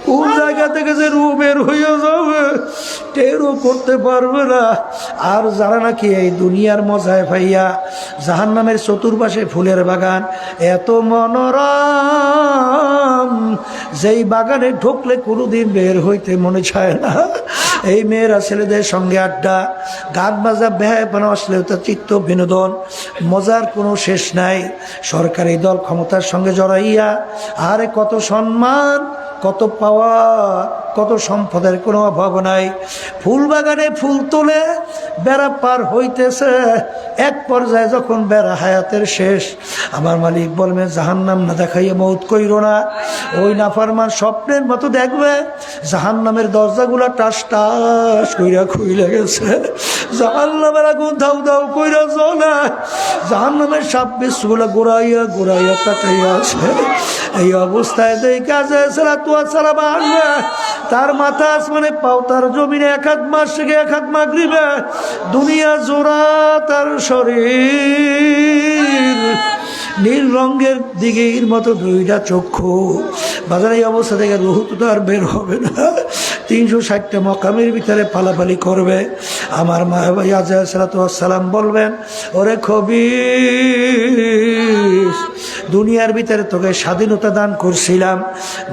কোন জায়গা থেকে যে রু বের হইয়া যাবে টেরও করতে পারবে না। আর যারা নাকি এই দুনিয়ার মজায় পাইয়া জাহান্নামের চতুর্পাশে ফুলের বাগান, এত মনোরম, যেই বাগানে ঢুকলে কোনোদিন বের হইতে মনে চায় না। এই মেয়েরা ছেলেদের সঙ্গে আড্ডা, গান বাজা, বেহায়াপনা, অশ্লীলতা, চিত্ত বিনোদন, মজার কোনো শেষ নাই। সরকারি দল ক্ষমতার সঙ্গে জড়াইয়া আরে কত সম্মান, কত পাওয়া, কত সম্পদের কোনো অভাব নাই। ফুল বাগানে ফুল তোলে, বেড়া পার হইতেছে। এক পর্যায়ে যখন বেড়া হায়াতের শেষ, আমার মালিক বলবে জাহান্নাম না দেখাইয়া মউত কইরো না। ওই নাফরমান স্বপ্নের মতো দেখবে জাহান্নামের দরজাগুলা টাস টাস কইরা খুইলে গেছে, জাহান্নামের আগুন ধাউ ধাউ কইরা জ্বলে, জাহান্নামের সাপ বিশগুলা গোড়াইয়া গোড়াইয়া কাটাইয়া আছে। এই অবস্থায় দেই কাজে সালাম আসবে, তার মাথা আসমানে পাও, তার জমিনে 1 মাস থেকে 1 মাগরিবে, দুনিয়া জোড়া তার শরীর। নীল রঙের দিঘির মতো দুইটা চক্ষু। বাজারে এই অবস্থা থেকে রুহু তো আর বের হবে না, 360টা মকামের ভিতরে পালাপালি করবে। আমার মা সালাম বলবেন, ওরে খবিস, দুনিয়ার ভিতরে তোকে স্বাধীনতা দান করছিলাম,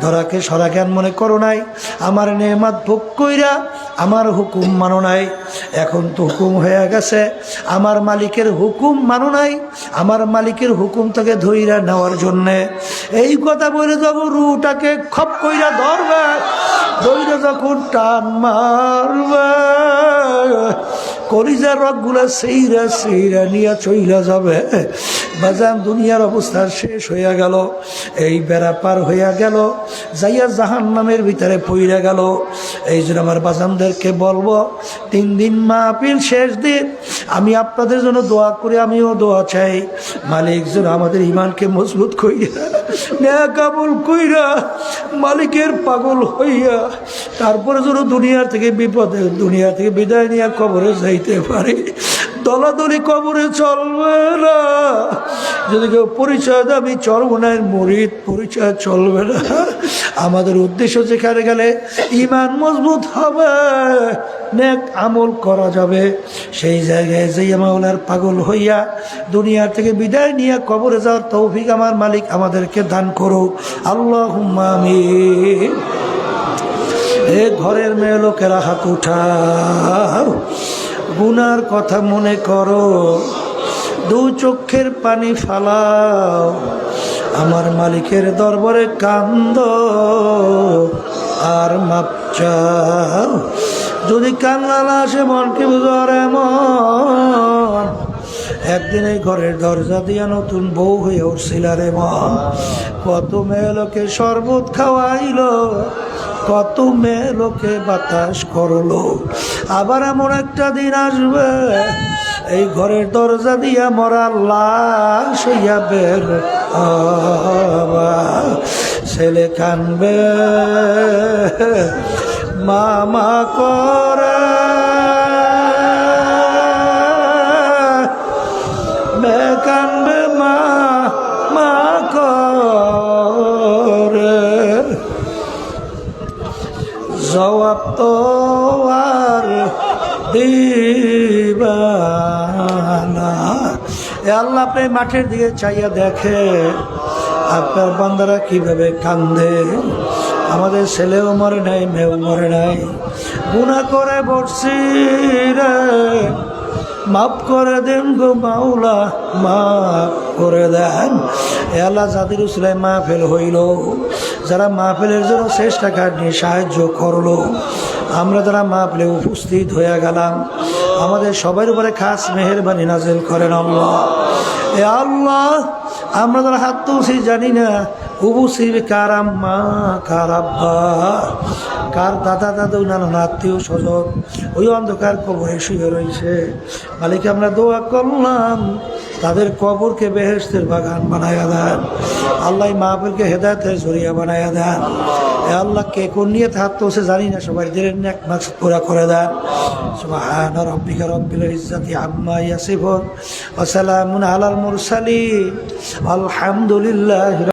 ধরাকে সরা জ্ঞান মনে করো নাই, আমার নেয়ামত ভোগ কইরা আমার হুকুম মানো নাই। এখন তো হুকুম হয়ে গেছে, আমার মালিকের হুকুম মানো নাই, আমার মালিকের হুকুম তাকে ধইরা নেওয়ার জন্যে। এই কথা বলে যখন রুটাকে খপ কইরা ধরবে, ধইরা যখন টান মারবে, কলিজার রগগুলা সেইরা সেইরা নিয়ে চইলা যাবে। বাজান দুনিয়ার অবস্থা শেষ হইয়া গেল, এই বেড়া পার হইয়া গেল, যাইয়া জাহান্নামের ভিতরে পইরা গেল। এই জন্য আমার বাজানদেরকে বলবো, 3 দিন মাহফিল শেষ দিন, আমি আপনাদের জন্য দোয়া করি, আমিও দোয়া চাই, মালিক যেন আমাদের ইমানকে মজবুত কইরা নেয়া কাবুল কইরা মালিকের পাগল হইয়া তারপরে যেন দুনিয়ার থেকে বিপদে, দুনিয়া থেকে বিদায় নিয়ে কবরে যাইতে পারি। দলাদলি কবরে চলবে না, যদি কেউ পরিচয় দেয় আমি চরমনায়ের মুরিদ, পরিচয় চলবে না। আমাদের উদ্দেশ্য যেখানে গেলে ইমান মজবুত হবে, নেক আমল করা যাবে, সেই জায়গায় যেই মাওলার পাগল হইয়া দুনিয়ার থেকে বিদায় নিয়ে কবরে যাওয়ার তৌফিক আমার মালিক আমাদেরকে দান করুক, আল্লাহুম্মা আমিন। এ ঘরের মেয়ে লোকেরা হাত উঠাও, গুনার কথা মনে করো, 2 চোখের পানি ফালাও, আমার মালিকের দরবারে কান্দ আর মাপ চাও। যদি কান্না না আসে মনকে বুঝারে মন, একদিন এই ঘরের দরজা দিয়া নতুন বউ হয়ে উঠছিল রে মন। কত মেয়ে লোকে শরবত খাওয়াইলো, কত মেয়ে লোকে বাতাস করলো, আবার এমন একটা দিন আসবে এই ঘরের দরজা দিয়া মরা লাশ হইয়া বের হবা। ছেলে কানবে মামা করে, মেয়ে কানবে মা করে, জবাব তো আর দিবা না। এ আল্লাহ আপনি মাঠের দিকে চাইয়া দেখে আপনার বান্দারা কিভাবে কান্দে। আমাদের ছেলেও মরে নাই, মেয়েও মরে নাই, গুনাহ করে বসছি রে, মাফ করে দেন গো মাওলা, মাফ করে দেন। এ আল্লাহ জাতির উসিলায় মাহফিল হইল, যারা মাহফিলের জন্য চেষ্টা কাটনি সাহায্য করলো, আমরা যারা মাহফিলে উপস্থিত হয়ে গেলাম, আমাদের সবার উপরে খাস মেহেরবানি নাজিল করেন আল্লাহ। এ আল্লাহ, আমরা যারা হাত তুলছি জানি না উপস্থিত কার আম্মা, কার আব্বা, কার দাদা দাদু, নানা আত্মীয় স্বজন ওই অন্ধকার কবরে শুয়ে রয়েছে। মালিক আমরা দোয়া করলাম তাদের কবরকে বেহেশতের বাগান বানায়া দেন আল্লাহ, মাহফিলকে হেদায়েতের জরিয়া বানায়া দেন। এ আল্লাহ, কে কোন নিয়ে হাত তুলছে জানি না, সবাই দিলেন নেক মাকসাদ পুরা করে দেন। সুবহান রাব্বিকা রাব্বিল ইজ্জাতি আম্মা ইয়াসিফুন ওয়া সালামুন আলাল মুরসালিন, আলহামদুলিল্লাহ।